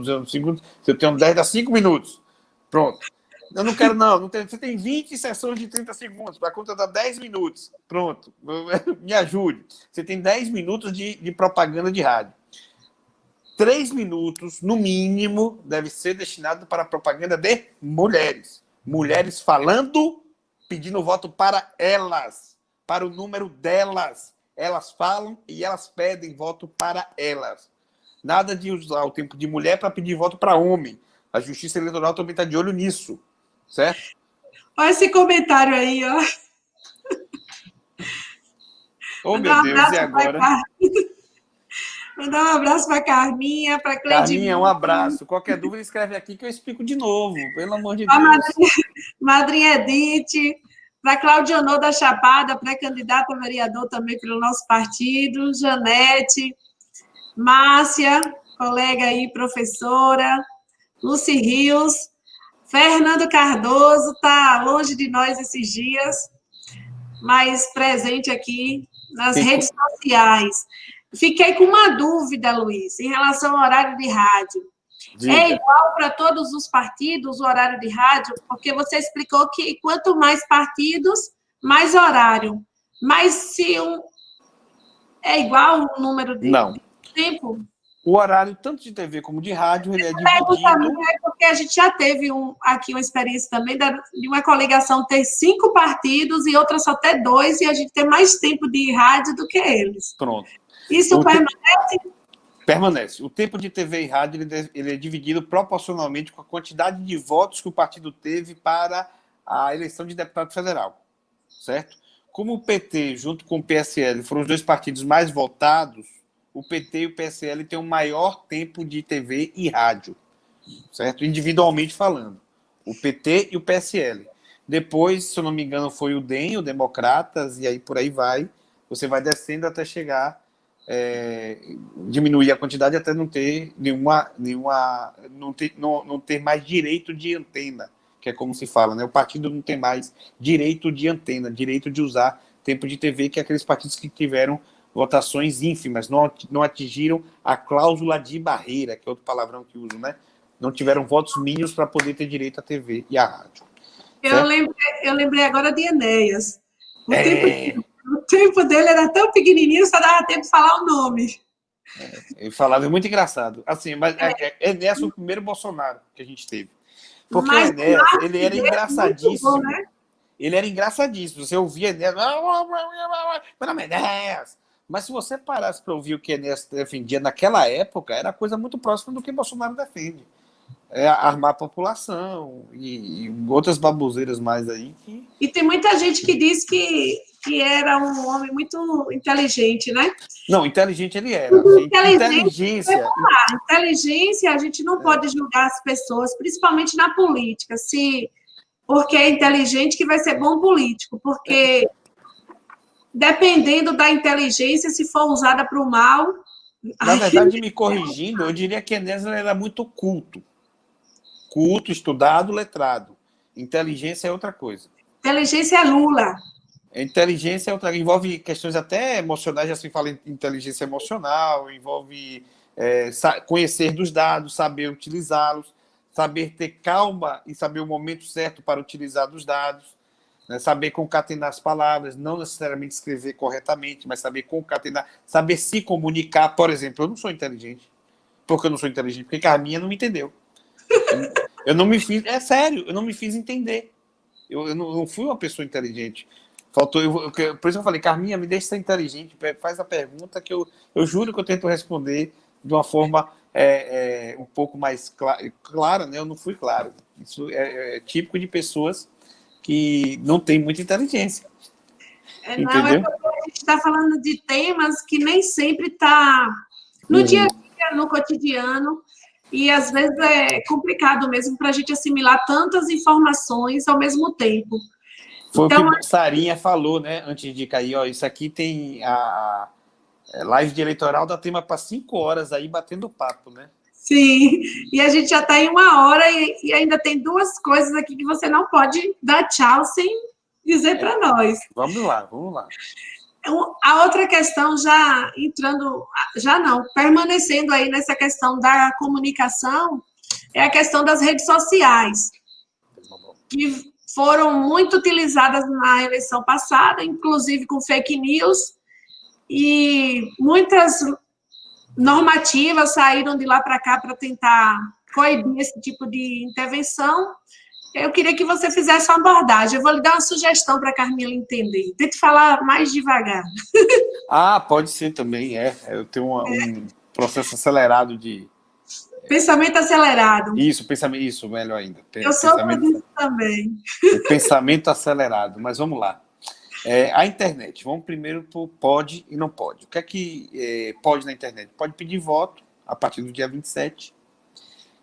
é um segundo. Se eu tenho 10, dá 5 minutos. Pronto. Eu não quero, não. Você tem 20 sessões de 30 segundos, para a conta dá 10 minutos. Pronto. Me ajude. Você tem 10 minutos de propaganda de rádio. 3 minutos, no mínimo, deve ser destinado para a propaganda de mulheres. Mulheres falando, pedindo voto para elas, para o número delas. Elas falam e elas pedem voto para elas. Nada de usar o tempo de mulher para pedir voto para homem. A Justiça Eleitoral também está de olho nisso, certo? Olha esse comentário aí, ó. Oh, meu Deus, e agora? Mandar um abraço para a Carminha, para a Cleide. Carminha, um abraço. Qualquer dúvida, escreve aqui que eu explico de novo, pelo amor de Deus. Madrinha Edith, para Claudionor da Chapada, pré-candidata a vereador também pelo nosso partido, Janete, Márcia, colega aí, professora, Lucy Rios, Fernando Cardoso, está longe de nós esses dias, mas presente aqui nas redes sociais. Fiquei com uma dúvida, Luiz, em relação ao horário de rádio. Diga. É igual para todos os partidos o horário de rádio? Porque você explicou que quanto mais partidos, mais horário. Mas se é igual o número de tempo? O horário, tanto de TV como de rádio, ele é dividido... É porque a gente já teve aqui uma experiência também de uma coligação ter 5 partidos e outra só ter 2, e a gente ter mais tempo de rádio do que eles. Pronto. Isso permanece? Permanece. O tempo de TV e rádio ele é dividido proporcionalmente com a quantidade de votos que o partido teve para a eleição de deputado federal, certo? Como o PT, junto com o PSL, foram os 2 partidos mais votados, o PT e o PSL têm um maior tempo de TV e rádio, certo? Individualmente falando. O PT e o PSL. Depois, se eu não me engano, foi o DEM, o Democratas, e aí por aí vai. Você vai descendo até chegar... diminuir a quantidade até não ter não ter mais direito de antena, que é como se fala, né? O partido não tem mais direito de antena, direito de usar tempo de TV, que é aqueles partidos que tiveram votações ínfimas, não atingiram a cláusula de barreira, que é outro palavrão que uso, né? Não tiveram votos mínimos para poder ter direito à TV e à rádio. Eu lembrei agora de Enéas. O tempo dele era tão pequenininho, só dava tempo de falar o nome. Ele falava, é muito engraçado. Assim, mas Enéas foi o primeiro Bolsonaro que a gente teve. Porque o Enéas, ele era engraçadíssimo. Bom, né? Ele era engraçadíssimo. Você ouvia Enéas... Meu nome é Enéas. Mas se você parasse para ouvir o que Enéas defendia naquela época, era coisa muito próxima do que Bolsonaro defende. Armar a população e outras baboseiras mais aí. E tem muita gente que diz que era um homem muito inteligente, né? Não, inteligente ele era. Inteligência, a gente não pode julgar as pessoas, principalmente na política, porque é inteligente que vai ser bom político, porque dependendo da inteligência, se for usada para o mal... Na verdade, me corrigindo, eu diria que Enéas era muito culto. Culto, estudado, letrado. Inteligência é outra coisa. Inteligência é Lula. Inteligência é outra, envolve questões até emocionais, já se fala em inteligência emocional, envolve conhecer dos dados, saber utilizá-los, saber ter calma e saber o momento certo para utilizar dos dados, né? Saber concatenar as palavras, não necessariamente escrever corretamente, mas saber concatenar, saber se comunicar. Por exemplo, eu não sou inteligente. Por que eu não sou inteligente? Porque Carminha não me entendeu. Eu não me fiz... É sério, eu não me fiz entender. Eu não fui uma pessoa inteligente. Faltou, por isso eu falei, Carminha, me deixa ser inteligente, faz a pergunta que eu juro que eu tento responder de uma forma um pouco mais clara, né? Eu não fui claro. Isso é típico de pessoas que não têm muita inteligência. Não, porque a gente está falando de temas que nem sempre está no dia a dia, no cotidiano, e às vezes é complicado mesmo para a gente assimilar tantas informações ao mesmo tempo. Foi então, o que a Sarinha falou, né, antes de cair, ó, isso aqui tem a live de eleitoral, dá tema para 5 horas aí batendo papo, né? Sim, e a gente já está em 1 hora e ainda tem 2 coisas aqui que você não pode dar tchau sem dizer para nós. Vamos lá, vamos lá. A outra questão, já entrando, já não, permanecendo aí nessa questão da comunicação, é a questão das redes sociais, que foram muito utilizadas na eleição passada, inclusive com fake news, e muitas normativas saíram de lá para cá para tentar coibir esse tipo de intervenção. Eu queria que você fizesse uma abordagem. Eu vou lhe dar uma sugestão para a Carmila entender. Tente falar mais devagar. Pode ser também, Eu tenho um processo acelerado de... Pensamento acelerado. Isso, melhor ainda. Eu sou disso também. Pensamento acelerado, mas vamos lá. A internet, vamos primeiro para o pode e não pode. O que é que pode na internet? Pode pedir voto a partir do dia 27.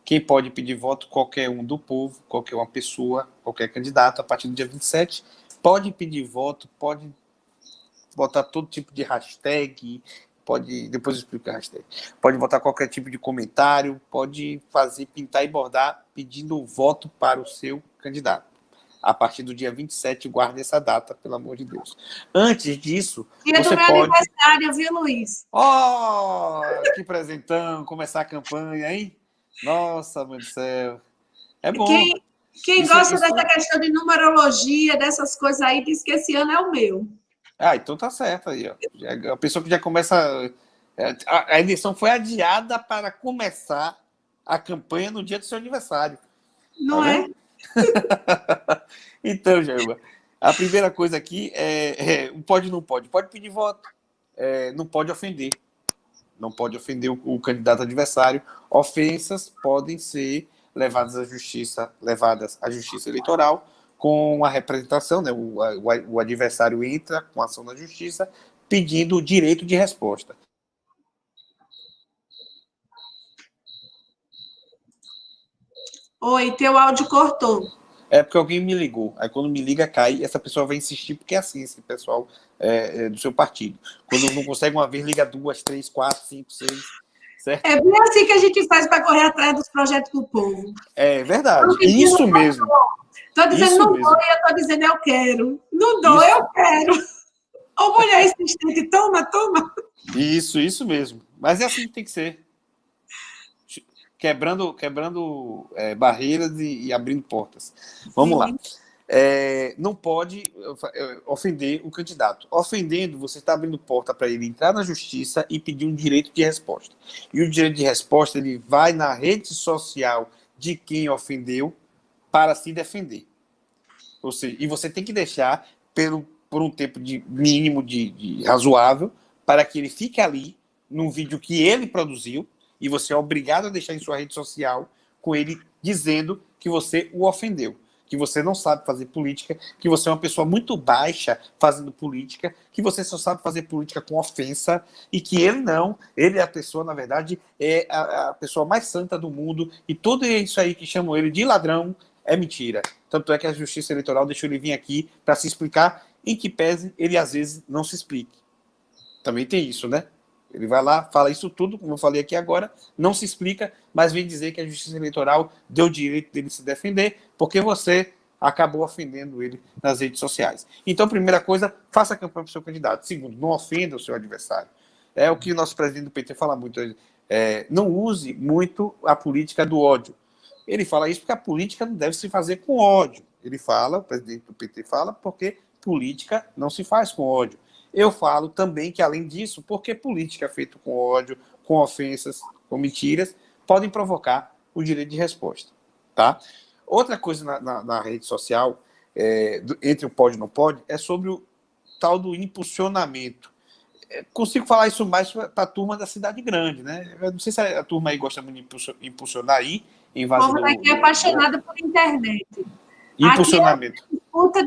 Quem pode pedir voto? Qualquer um do povo, qualquer uma pessoa, qualquer candidato, a partir do dia 27. Pode pedir voto, pode botar todo tipo de hashtag, depois eu explico a hashtag. Pode botar qualquer tipo de comentário, pode fazer, pintar e bordar pedindo voto para o seu candidato. A partir do dia 27, guarde essa data, pelo amor de Deus. Antes disso, dia você do meu aniversário, viu, Luiz? Que presentão, começar a campanha, hein? Nossa, mãe do céu. É bom. Quem gosta dessa questão de numerologia, dessas coisas aí, diz que esse ano é o meu. Então tá certo aí, ó. A pessoa que já começa... A eleição foi adiada para começar a campanha no dia do seu aniversário. Não é? Então, Jailma, a primeira coisa aqui pode ou não pode? Pode pedir voto. Não pode ofender. Não pode ofender o candidato adversário. Ofensas podem ser levadas à justiça eleitoral com a representação, né? O adversário entra com a ação na justiça pedindo o direito de resposta. Oi, teu áudio cortou. É porque alguém me ligou. Aí quando me liga, cai, e essa pessoa vai insistir, porque é assim, esse pessoal do seu partido. Quando não consegue uma vez, liga 2, 3, 4, 5, 6, certo? É bem assim que a gente faz para correr atrás dos projetos do povo. É verdade, isso mesmo. Estou dizendo não dou, e eu estou dizendo eu quero. Não dou, eu quero. Ô, mulher insistente, toma. Isso mesmo. Mas é assim que tem que ser. Quebrando barreiras e abrindo portas. Vamos lá. Não pode ofender o candidato. Ofendendo, você está abrindo porta para ele entrar na justiça e pedir um direito de resposta. E o direito de resposta, ele vai na rede social de quem ofendeu para se defender. Ou seja, e você tem que deixar por um tempo mínimo de razoável para que ele fique ali num vídeo que ele produziu e você é obrigado a deixar em sua rede social com ele dizendo que você o ofendeu, que você não sabe fazer política, que você é uma pessoa muito baixa fazendo política, que você só sabe fazer política com ofensa, e que ele é a pessoa, na verdade, é a pessoa mais santa do mundo, e tudo isso aí que chamam ele de ladrão é mentira. Tanto é que a Justiça Eleitoral deixou ele vir aqui para se explicar, em que pese ele às vezes não se explique. Também tem isso, né? Ele vai lá, fala isso tudo, como eu falei aqui agora, não se explica, mas vem dizer que a Justiça Eleitoral deu o direito dele se defender, porque você acabou ofendendo ele nas redes sociais. Então, primeira coisa, faça campanha para o seu candidato. Segundo, não ofenda o seu adversário. É o que o nosso presidente do PT fala muito. não use muito a política do ódio. Ele fala isso porque a política não deve se fazer com ódio. Ele fala, o presidente do PT fala, porque política não se faz com ódio. Eu falo também que, além disso, porque política feita com ódio, com ofensas, com mentiras, podem provocar o direito de resposta. Tá? Outra coisa na rede social, entre o pode e não pode, é sobre o tal do impulsionamento. Consigo falar isso mais para a turma da cidade grande, né? Eu não sei se a turma aí gosta muito de impulsionar aí, em O povo daqui é apaixonado por internet. Impulsionamento. Aqui é disputa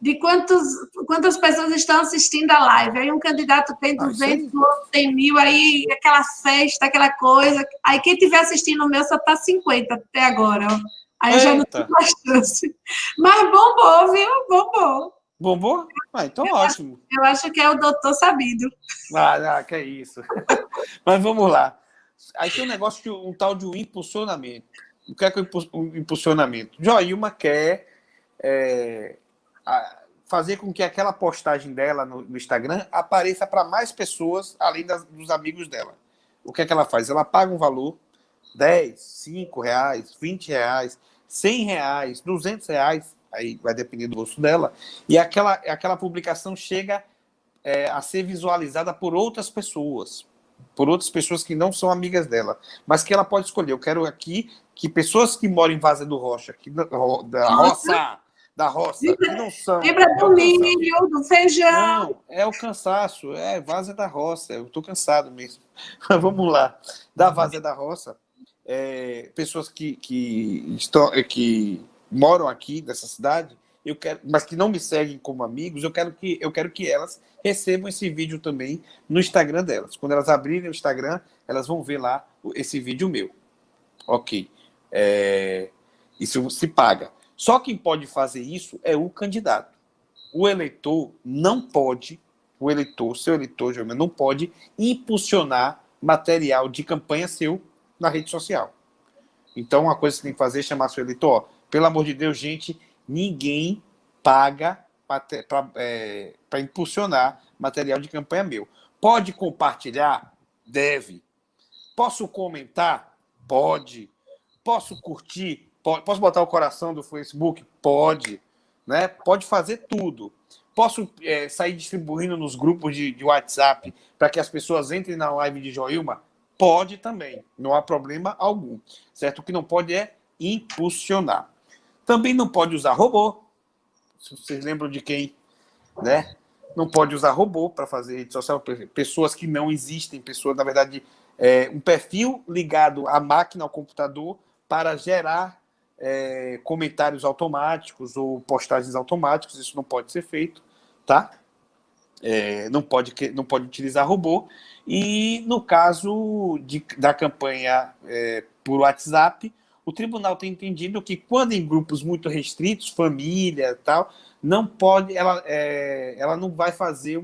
de quantas pessoas estão assistindo a live. Aí um candidato tem 200, o outro tem 1.000, aí aquela festa, aquela coisa. Aí quem estiver assistindo o meu só está 50 até agora. Ó. Aí eu já não tenho mais chance. Mas bombou, viu? Bombou. Bombou? Então ótimo. Eu acho que é o doutor sabido. Que é isso. Mas vamos lá. Aí tem um negócio de um tal de um impulsionamento. O que é o impulsionamento? Joilma quer fazer com que aquela postagem dela no Instagram apareça para mais pessoas, além dos amigos dela. O que é que ela faz? Ela paga um valor, 10, 5 reais, 20 reais, 100 reais, 200 reais, aí vai depender do gosto dela, e aquela publicação chega a ser visualizada por outras pessoas que não são amigas dela, mas que ela pode escolher. Eu quero aqui que pessoas que moram em Várzea do Rocha, da roça, que não são... Lembra do milho, do feijão. Não, é o cansaço, Várzea da Roça, eu estou cansado mesmo. Mas vamos lá. Da Várzea da Roça, pessoas que moram aqui nessa cidade, mas que não me seguem como amigos, eu quero que elas recebam esse vídeo também no Instagram delas. Quando elas abrirem o Instagram, elas vão ver lá esse vídeo meu. Ok. Isso se paga. Só quem pode fazer isso é o candidato. O eleitor não pode, seu eleitor, não pode impulsionar material de campanha seu na rede social. Então, uma coisa que você tem que fazer é chamar seu eleitor. Pelo amor de Deus, gente, ninguém paga para impulsionar material de campanha meu. Pode compartilhar? Deve. Posso comentar? Pode. Posso curtir? Pode. Posso botar o coração do Facebook? Pode. Né? Pode fazer tudo. Posso sair distribuindo nos grupos de WhatsApp para que as pessoas entrem na live de Joilma? Pode também. Não há problema algum. Certo? O que não pode é impulsionar. Também não pode usar robô. Se vocês lembram de quem, né? Não pode usar robô para fazer rede social. Pessoas que não existem, pessoas, na verdade, um perfil ligado à máquina, ao computador, para gerar comentários automáticos ou postagens automáticas. Isso não pode ser feito, tá? Não pode utilizar robô. E no caso da campanha por WhatsApp, o tribunal tem entendido que quando em grupos muito restritos, família e tal, não pode, ela não vai fazer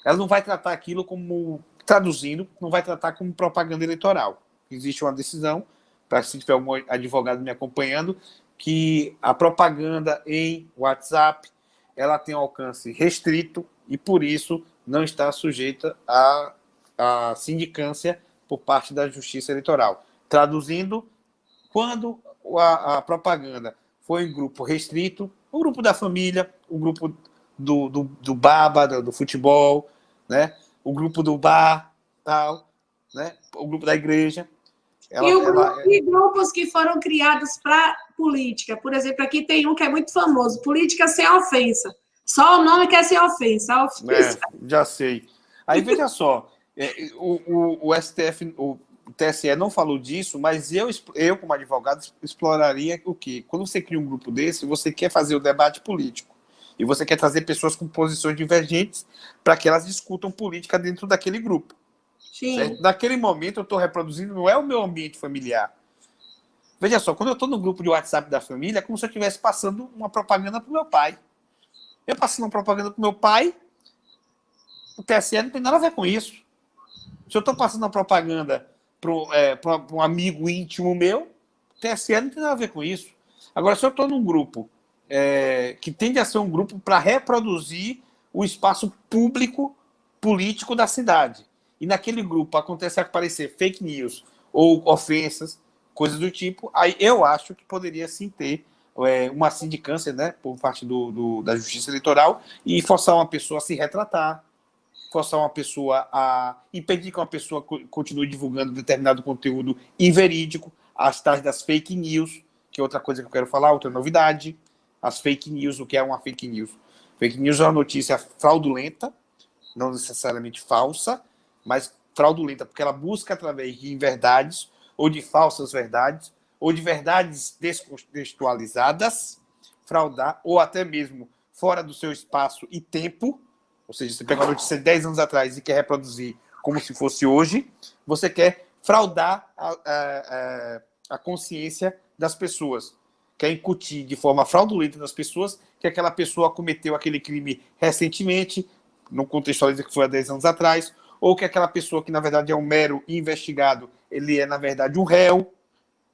ela não vai tratar aquilo como, traduzindo, não vai tratar como propaganda eleitoral. Existe uma decisão, para se tiver algum advogado me acompanhando, que a propaganda em WhatsApp, ela tem um alcance restrito e, por isso, não está sujeita à sindicância por parte da Justiça Eleitoral. Traduzindo, quando a propaganda for em grupo restrito, o grupo da família, o grupo do baba, do futebol, né? O grupo do bar, tal, né? O grupo da igreja. E grupos que foram criados para política. Por exemplo, aqui tem um que é muito famoso, Política Sem Ofensa. Só o nome que é sem ofensa. Já sei. Aí, veja só, o STF... O TSE não falou disso, mas eu, como advogado, exploraria o quê? Quando você cria um grupo desse, você quer fazer o debate político. E você quer trazer pessoas com posições divergentes para que elas discutam política dentro daquele grupo. Sim. Certo? Naquele momento, eu estou reproduzindo, não é o meu ambiente familiar. Veja só, quando eu estou no grupo de WhatsApp da família, é como se eu estivesse passando uma propaganda para o meu pai. Eu passando uma propaganda para o meu pai, o TSE não tem nada a ver com isso. Se eu estou passando uma propaganda para um amigo íntimo meu, o TSE não tem nada a ver com isso. Agora, se eu estou num grupo que tende a ser um grupo para reproduzir o espaço público político da cidade, e naquele grupo acontece a aparecer fake news ou ofensas, coisas do tipo, aí eu acho que poderia sim ter uma sindicância, né, por parte da Justiça Eleitoral e forçar uma pessoa a se retratar, forçar uma pessoa a impedir que uma pessoa continue divulgando determinado conteúdo inverídico, as tais das fake news, que é outra coisa que eu quero falar, outra novidade, as fake news, o que é uma fake news? Fake news é uma notícia fraudulenta, não necessariamente falsa, mas fraudulenta, porque ela busca através de inverdades ou de falsas verdades, ou de verdades descontextualizadas, fraudar, ou até mesmo fora do seu espaço e tempo, ou seja, você pega uma notícia de 10 anos atrás e quer reproduzir como se fosse hoje, você quer fraudar a consciência das pessoas, quer incutir de forma fraudulenta nas pessoas que aquela pessoa cometeu aquele crime recentemente, não contextualiza que foi há 10 anos atrás, ou que aquela pessoa que, na verdade, é um mero investigado, ele é, na verdade, um réu,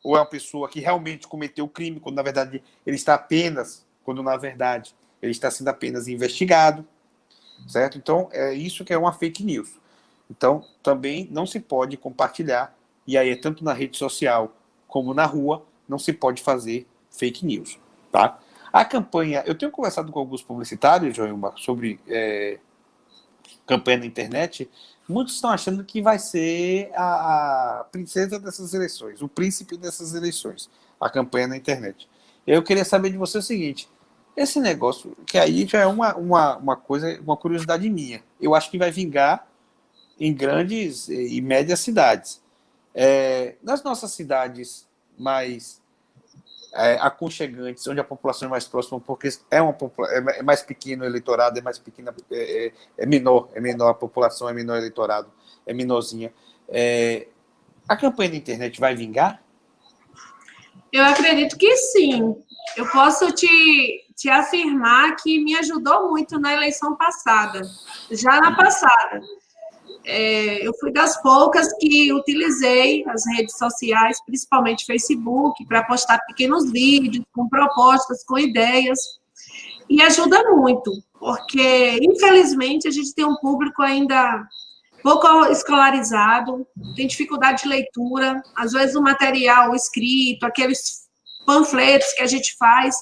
ou é uma pessoa que realmente cometeu o crime, quando, na verdade, ele está apenas, quando, na verdade, ele está sendo apenas investigado, certo? Então, é isso que é uma fake news. Então, também não se pode compartilhar, e aí é tanto na rede social como na rua, não se pode fazer fake news, tá? A campanha, eu tenho conversado com alguns publicitários, Joelma, sobre campanha na internet, muitos estão achando que vai ser a princesa dessas eleições, o príncipe dessas eleições, a campanha na internet. Eu queria saber de você o seguinte, esse negócio, que aí já é uma coisa, uma curiosidade minha, eu acho que vai vingar em grandes e médias cidades. Nas nossas cidades mais aconchegantes, onde a população é mais próxima, porque é mais pequeno o eleitorado, é mais pequena, é menor a população, é menor o eleitorado, é menorzinha. A campanha da internet vai vingar? Eu acredito que sim. Eu posso te afirmar que me ajudou muito na eleição passada, já na passada. Eu fui das poucas que utilizei as redes sociais, principalmente Facebook, para postar pequenos vídeos com propostas, com ideias, e ajuda muito, porque, infelizmente, a gente tem um público ainda pouco escolarizado, tem dificuldade de leitura, às vezes o material escrito, aqueles panfletos que a gente faz,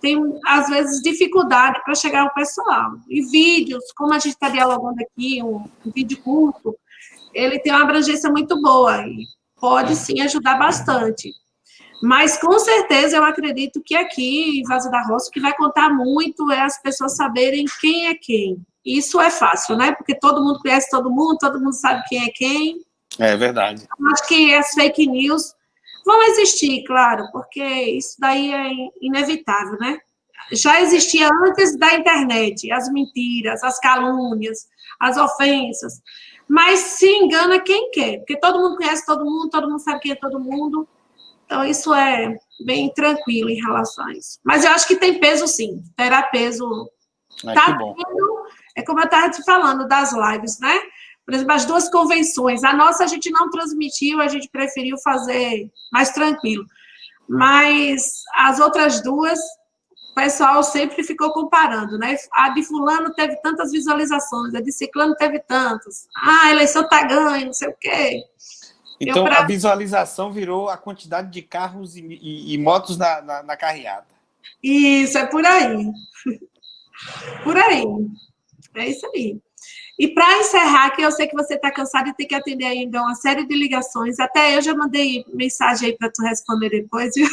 tem, às vezes, dificuldade para chegar ao pessoal. E vídeos, como a gente está dialogando aqui, um vídeo curto, ele tem uma abrangência muito boa e pode, sim, ajudar bastante. Mas, com certeza, eu acredito que aqui, em Vaza da Roça, o que vai contar muito é as pessoas saberem quem é quem. Isso é fácil, né? Porque todo mundo conhece todo mundo sabe quem é quem. É verdade. Eu acho que as fake news vão existir, claro, porque isso daí é inevitável, né? Já existia antes da internet, as mentiras, as calúnias, as ofensas, mas se engana quem quer, porque todo mundo conhece todo mundo sabe quem é todo mundo, então isso é bem tranquilo em relação a isso. Mas eu acho que tem peso, sim, terá peso. Que bom. É como eu estava te falando das lives, né? Por exemplo, as duas convenções. A nossa a gente não transmitiu, a gente preferiu fazer mais tranquilo. Mas as outras duas, o pessoal sempre ficou comparando, né? A de fulano teve tantas visualizações, a de ciclano teve tantas. A eleição está ganha, não sei o quê. Então, a visualização virou a quantidade de carros e motos na carreata. Isso, é por aí. Por aí. É isso aí. E para encerrar, que eu sei que você está cansado e tem que atender ainda uma série de ligações, até eu já mandei mensagem aí para tu responder depois, viu?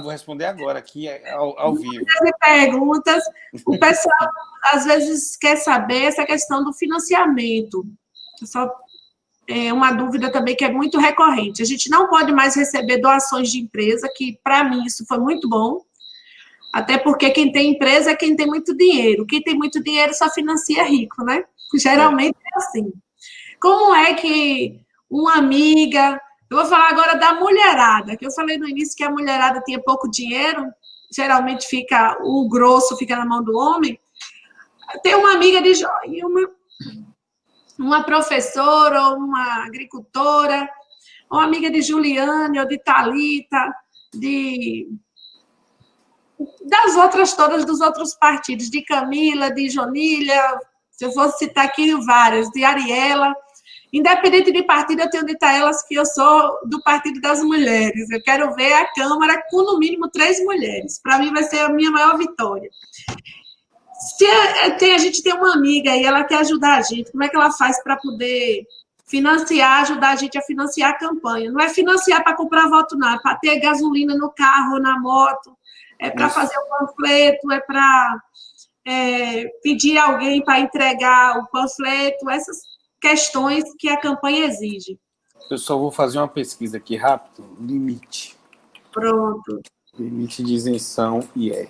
Vou responder agora, aqui ao vivo. Perguntas. O pessoal, às vezes, quer saber essa questão do financiamento. É uma dúvida também que é muito recorrente. A gente não pode mais receber doações de empresa, que, para mim, isso foi muito bom. Até porque quem tem empresa é quem tem muito dinheiro. Quem tem muito dinheiro só financia rico, né? Geralmente é assim. Como é que uma amiga... Eu vou falar agora da mulherada, que eu falei no início que a mulherada tinha pouco dinheiro, geralmente o grosso fica na mão do homem. Tem uma amiga de uma professora, ou uma agricultora, uma amiga de Juliane, ou de Thalita, das outras todas, dos outros partidos, de Camila, de Jonília, se eu fosse citar aqui várias, de Ariela, Independente de partido, eu tenho dito a elas que eu sou do Partido das Mulheres. Eu quero ver a Câmara com, no mínimo, 3 mulheres. Para mim, vai ser a minha maior vitória. Se a gente tem uma amiga e ela quer ajudar a gente, como é que ela faz para poder financiar, ajudar a gente a financiar a campanha? Não é financiar para comprar voto, não. É para ter gasolina no carro, na moto, é para fazer o panfleto, é para pedir alguém para entregar o panfleto, essas questões que a campanha exige. Eu só vou fazer uma pesquisa aqui rápido. Limite. Pronto. Limite de isenção IR.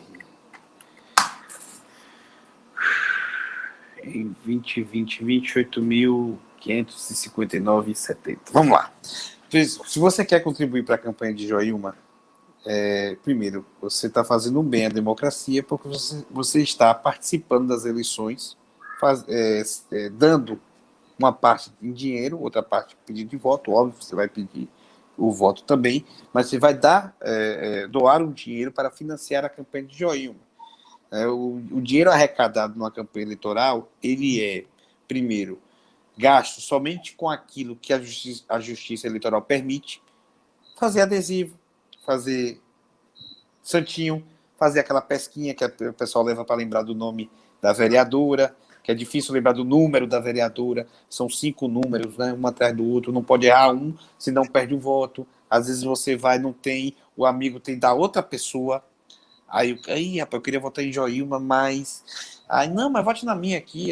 Em 2020, 28.559,70. Vamos lá. Se você quer contribuir para a campanha de Joilma, primeiro, você está fazendo um bem à democracia, porque você está participando das eleições, dando uma parte em dinheiro, outra parte pedido de voto. Óbvio, você vai pedir o voto também, mas você vai doar um dinheiro para financiar a campanha de Joilma. O dinheiro arrecadado numa campanha eleitoral, ele é, primeiro, gasto somente com aquilo que a justiça eleitoral permite, fazer adesivo, fazer santinho, fazer aquela pesquinha que o pessoal leva para lembrar do nome da vereadora, que é difícil lembrar do número da vereadora, são 5 números, né, um atrás do outro, não pode errar um, senão perde o voto. Às vezes você vai, não tem, o amigo tem da outra pessoa. Aí, rapaz, eu queria votar em Joilma, mas... não, mas vote na minha aqui.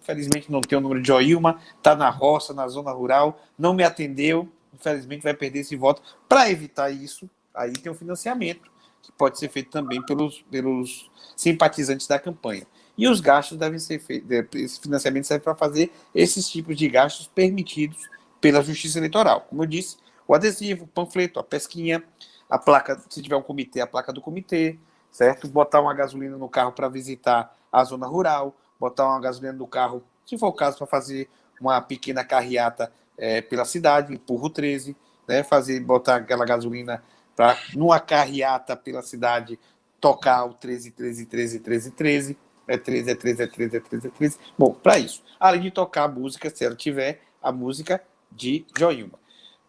Infelizmente não tem o número de Joilma, está na roça, na zona rural, não me atendeu, infelizmente vai perder esse voto. Para evitar isso, aí tem um financiamento, que pode ser feito também pelos simpatizantes da campanha. E os gastos devem ser feitos, esse financiamento serve para fazer esses tipos de gastos permitidos pela Justiça Eleitoral. Como eu disse, o adesivo, o panfleto, a pesquinha, a placa, se tiver um comitê, a placa do comitê, certo? Botar uma gasolina no carro para visitar a zona rural, botar uma gasolina no carro, se for o caso, para fazer uma pequena carreata pela cidade, empurro 13, né? Botar aquela gasolina para, numa carreata pela cidade, tocar o 13, 13, 13, 13, 13, 13, 13, 13, 13, 13. Bom, para isso, além de tocar a música, se ela tiver, a música de Joilma.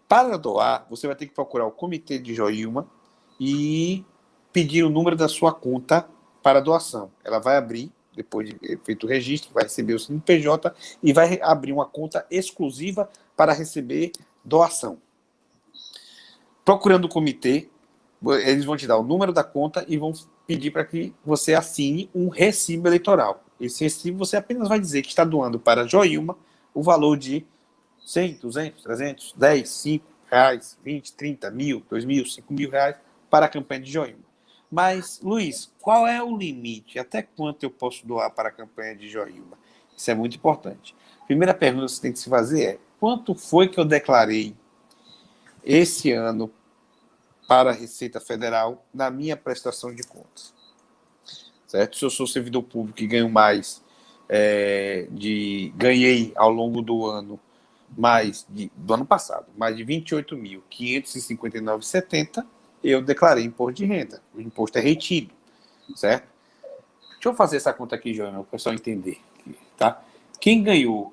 Para doar, você vai ter que procurar o comitê de Joilma e pedir o número da sua conta para doação. Ela vai abrir, depois de feito o registro, vai receber o CNPJ e vai abrir uma conta exclusiva para receber doação. Procurando o comitê, eles vão te dar o número da conta e vão pedir para que você assine um recibo eleitoral. Esse recibo você apenas vai dizer que está doando para Joilma o valor de 100, 200, 300, 10, 5 reais, 20, 30, 1.000, 2.000, 5.000 reais para a campanha de Joilma. Mas, Luiz, qual é o limite? Até quanto eu posso doar para a campanha de Joilma? Isso é muito importante. Primeira pergunta que você tem que se fazer é: quanto foi que eu declarei esse ano para a Receita Federal na minha prestação de contas? Certo? Se eu sou servidor público e ganho mais, ganhei ao longo do ano do ano passado, mais de 28.559,70, eu declarei imposto de renda. O imposto é retido, certo? Deixa eu fazer essa conta aqui, Joana, para o pessoal entender. Tá? Quem ganhou...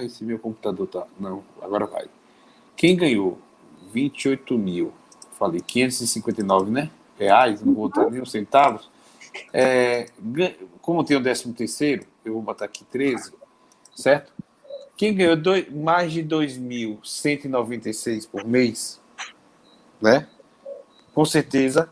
esse meu computador tá... Não, agora vai. Quem ganhou 28.000, falei 559, né? Reais, não vou botar nem os centavos. Como tem o 13º, eu vou botar aqui 13, certo? Quem ganhou mais de 2.196 por mês, né? Com certeza,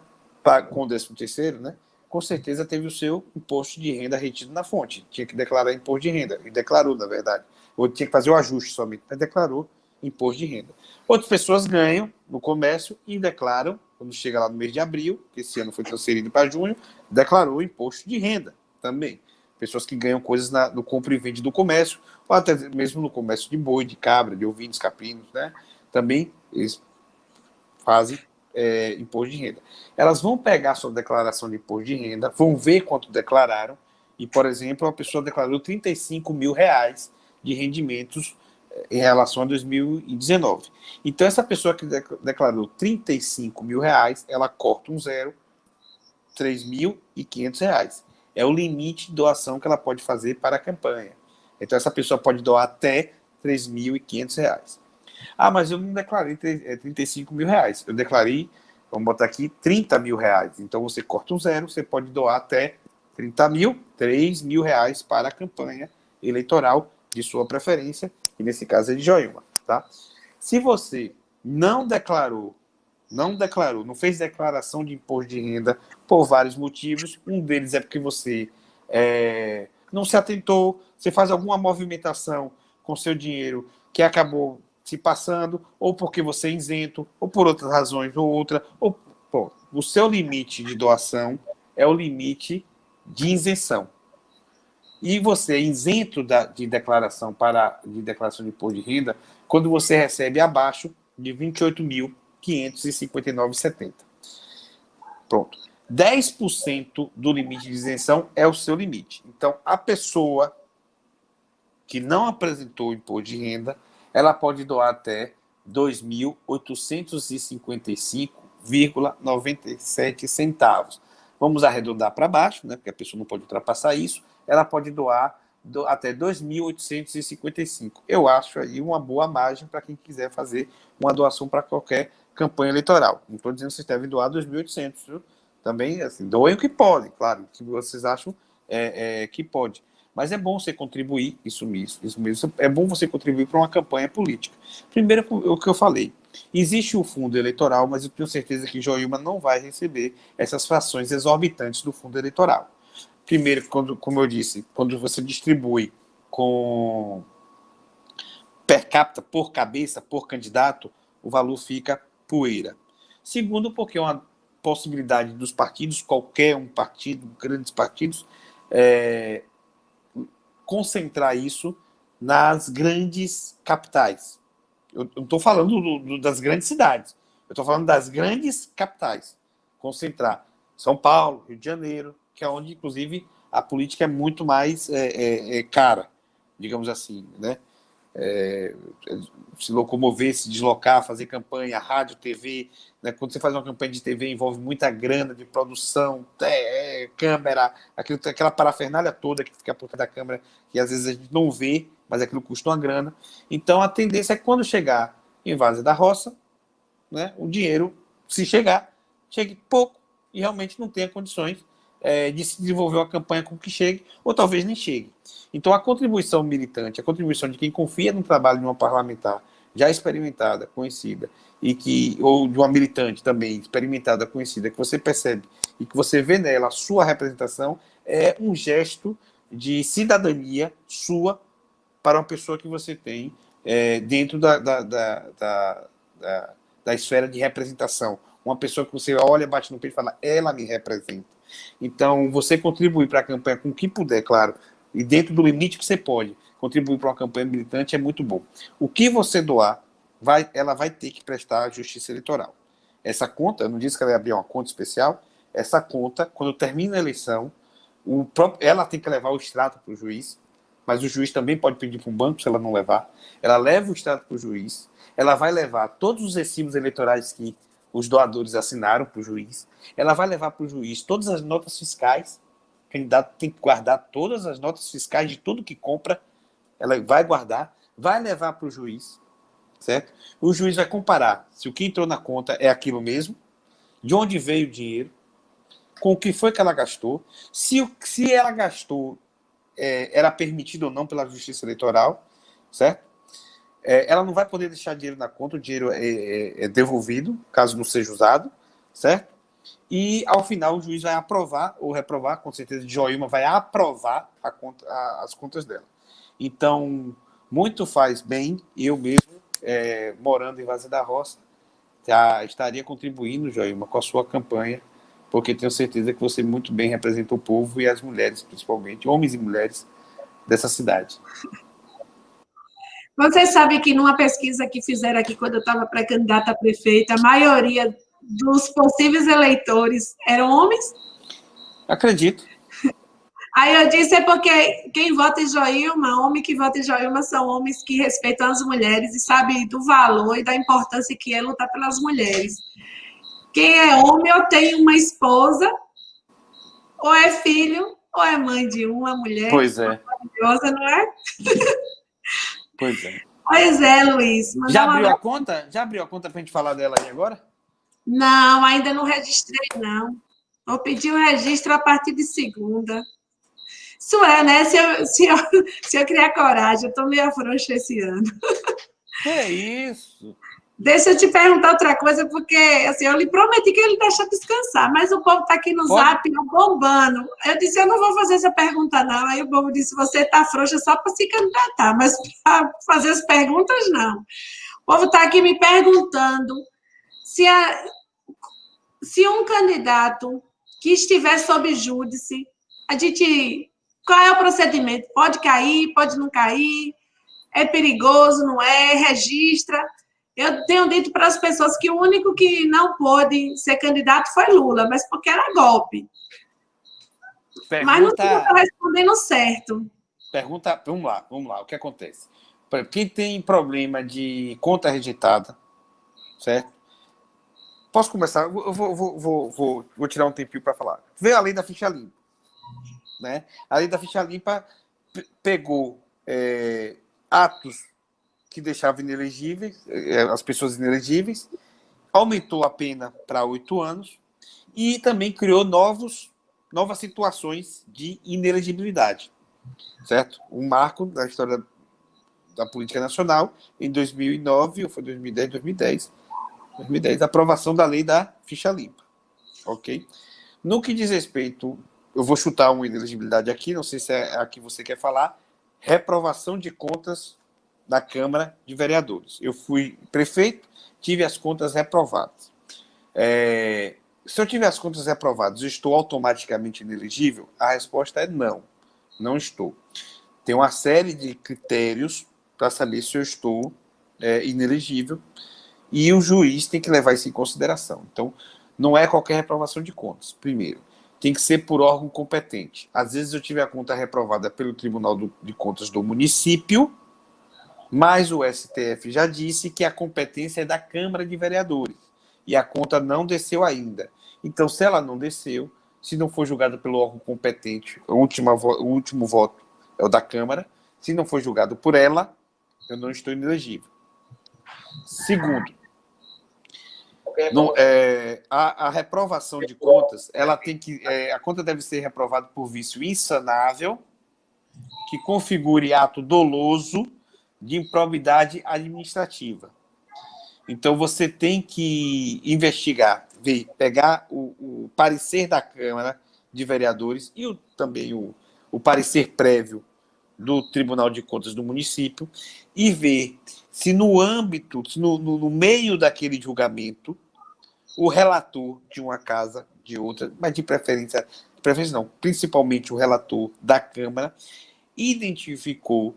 com o 13º, né? Com certeza teve o seu imposto de renda retido na fonte. Tinha que declarar imposto de renda. E declarou, na verdade. Ou tinha que fazer o ajuste somente, mas declarou imposto de renda. Outras pessoas ganham no comércio e declaram, quando chega lá no mês de abril, que esse ano foi transferido para junho, declarou imposto de renda também. Pessoas que ganham coisas no compra e vende do comércio, ou até mesmo no comércio de boi, de cabra, de ovinos, caprinos, né? Também eles fazem imposto de renda. Elas vão pegar a sua declaração de imposto de renda, vão ver quanto declararam, e, por exemplo, a pessoa declarou 35 mil reais de rendimentos em relação a 2019. Então, essa pessoa que declarou 35 mil reais, ela corta um zero, 3.500 reais. É o limite de doação que ela pode fazer para a campanha. Então, essa pessoa pode doar até R$ 3.500. Ah, mas eu não declarei R$ 35.000. Eu declarei, vamos botar aqui, R$ 30.000. Então, você corta um zero, você pode doar até 30 mil, R$ 3.000 para a campanha eleitoral de sua preferência, e nesse caso é de Joilma, tá? Se você não fez declaração de imposto de renda por vários motivos, um deles é porque você não se atentou, você faz alguma movimentação com seu dinheiro que acabou se passando, ou porque você é isento, ou por outras razões, o seu limite de doação é o limite de isenção. E você é isento de declaração de imposto de renda quando você recebe abaixo de R$ 28.559,70. Pronto. 10% do limite de isenção é o seu limite. Então, a pessoa que não apresentou o imposto de renda, ela pode doar até R$ 2.855,97. Vamos arredondar para baixo, né, porque a pessoa não pode ultrapassar isso. Ela pode doar até 2.855. Eu acho aí uma boa margem para quem quiser fazer uma doação para qualquer campanha eleitoral. Não estou dizendo que vocês devem doar 2.800, viu? Também, assim, doem o que podem, claro, o que vocês acham que pode. Mas é bom você contribuir, isso mesmo, é bom você contribuir para uma campanha política. Primeiro, o que eu falei, existe o fundo eleitoral, mas eu tenho certeza que Joilma não vai receber essas frações exorbitantes do fundo eleitoral. Primeiro, como eu disse, quando você distribui com per capita, por cabeça, por candidato, o valor fica poeira. Segundo, porque é uma possibilidade dos partidos, qualquer um partido, grandes partidos, concentrar isso nas grandes capitais. Eu não estou falando das grandes cidades, eu estou falando das grandes capitais. Concentrar São Paulo, Rio de Janeiro, que é onde, inclusive, a política é muito mais cara, digamos assim, né? Se locomover, se deslocar, fazer campanha, rádio, TV, né? Quando você faz uma campanha de TV, envolve muita grana de produção, câmera, aquela parafernália toda que fica por trás da câmera, que às vezes a gente não vê, mas aquilo custa uma grana. Então, a tendência é que quando chegar em Várzea da Roça, né, o dinheiro, se chegar, chegue pouco e realmente não tenha condições de se desenvolver uma campanha com que chegue, ou talvez nem chegue. Então, a contribuição militante, a contribuição de quem confia no trabalho de uma parlamentar já experimentada, conhecida, ou de uma militante também experimentada, conhecida, que você percebe e que você vê nela a sua representação, é um gesto de cidadania sua para uma pessoa que você tem dentro da esfera de representação. Uma pessoa que você olha, bate no peito e fala, ela me representa. Então, você contribuir para a campanha com o que puder, claro, e dentro do limite que você pode, contribuir para uma campanha militante é muito bom. O que você doar, ela vai ter que prestar à Justiça Eleitoral. Essa conta, eu não disse que ela ia abrir uma conta especial, essa conta, quando termina a eleição, ela tem que levar o extrato para o juiz, mas o juiz também pode pedir para um banco se ela não levar. Ela leva o extrato para o juiz, ela vai levar todos os recibos eleitorais que os doadores assinaram para o juiz, ela vai levar para o juiz todas as notas fiscais, o candidato tem que guardar todas as notas fiscais de tudo que compra, ela vai guardar, vai levar para o juiz, certo? O juiz vai comparar se o que entrou na conta é aquilo mesmo, de onde veio o dinheiro, com o que foi que ela gastou, se ela gastou era permitido ou não pela Justiça Eleitoral, certo? Ela não vai poder deixar dinheiro na conta, o dinheiro é devolvido, caso não seja usado, certo? E, ao final, o juiz vai aprovar ou reprovar, com certeza, Joilma vai aprovar as contas dela. Então, muito faz bem, eu mesmo, morando em Várzea da Roça, já estaria contribuindo, Joilma, com a sua campanha, porque tenho certeza que você muito bem representa o povo e as mulheres, principalmente, homens e mulheres dessa cidade. Você sabe que numa pesquisa que fizeram aqui quando eu estava pré-candidata a prefeita, a maioria dos possíveis eleitores eram homens? Acredito. Aí eu disse, porque quem vota em Joilma, homem que vota em Joilma são homens que respeitam as mulheres e sabem do valor e da importância que é lutar pelas mulheres. Quem é homem ou tem uma esposa, ou é filho, ou é mãe de uma mulher. Pois é. Maravilhosa, não é? Pois é. Pois é, Luiz. Já abriu a conta? Já abriu a conta para a gente falar dela aí agora? Não, ainda não registrei, não. Vou pedir o registro a partir de segunda. Isso é, né? Se eu criar coragem, eu estou meio frouxa esse ano. Que é isso? Deixa eu te perguntar outra coisa, porque assim, eu lhe prometi que ele deixa descansar, mas o povo está aqui no Zap bombando. Eu disse, eu não vou fazer essa pergunta, não. Aí o povo disse, você está frouxa só para se candidatar, mas para fazer as perguntas, não. O povo está aqui me perguntando se um candidato que estiver sob júdice, qual é o procedimento? Pode cair, pode não cair? É perigoso, não é? Registra? Eu tenho dito para as pessoas que o único que não pôde ser candidato foi Lula, mas porque era golpe. Mas não estou respondendo certo. Vamos lá, o que acontece? Quem tem problema de conta rejeitada, certo? Posso começar? Eu vou tirar um tempinho para falar. Veio a lei da ficha limpa. Né? A lei da ficha limpa pegou atos que deixavam inelegíveis, as pessoas inelegíveis, aumentou a pena para 8 anos e também criou novas situações de inelegibilidade, certo? Um marco da história da política nacional em 2009, ou foi 2010, a aprovação da lei da ficha limpa, ok? No que diz respeito, eu vou chutar uma inelegibilidade aqui, não sei se é a que você quer falar, reprovação de contas da Câmara de Vereadores. Eu fui prefeito, tive as contas reprovadas. Se eu tiver as contas reprovadas, eu estou automaticamente inelegível? A resposta é não, não estou. Tem uma série de critérios para saber se eu estou inelegível e o juiz tem que levar isso em consideração. Então, não é qualquer reprovação de contas, primeiro. Tem que ser por órgão competente. Às vezes eu tive a conta reprovada pelo Tribunal de Contas do município, mas o STF já disse que a competência é da Câmara de Vereadores e a conta não desceu ainda. Então, se ela não desceu, se não for julgada pelo órgão competente, o último voto é o da Câmara, se não for julgado por ela, eu não estou inelegível. Segundo, a reprovação de contas, a conta deve ser reprovada por vício insanável, que configure ato doloso de improbidade administrativa. Então, você tem que investigar, pegar o parecer da Câmara de Vereadores e também o parecer prévio do Tribunal de Contas do município e ver se no âmbito, no meio daquele julgamento, o relator de uma casa, de outra, mas de preferência não, principalmente o relator da Câmara, identificou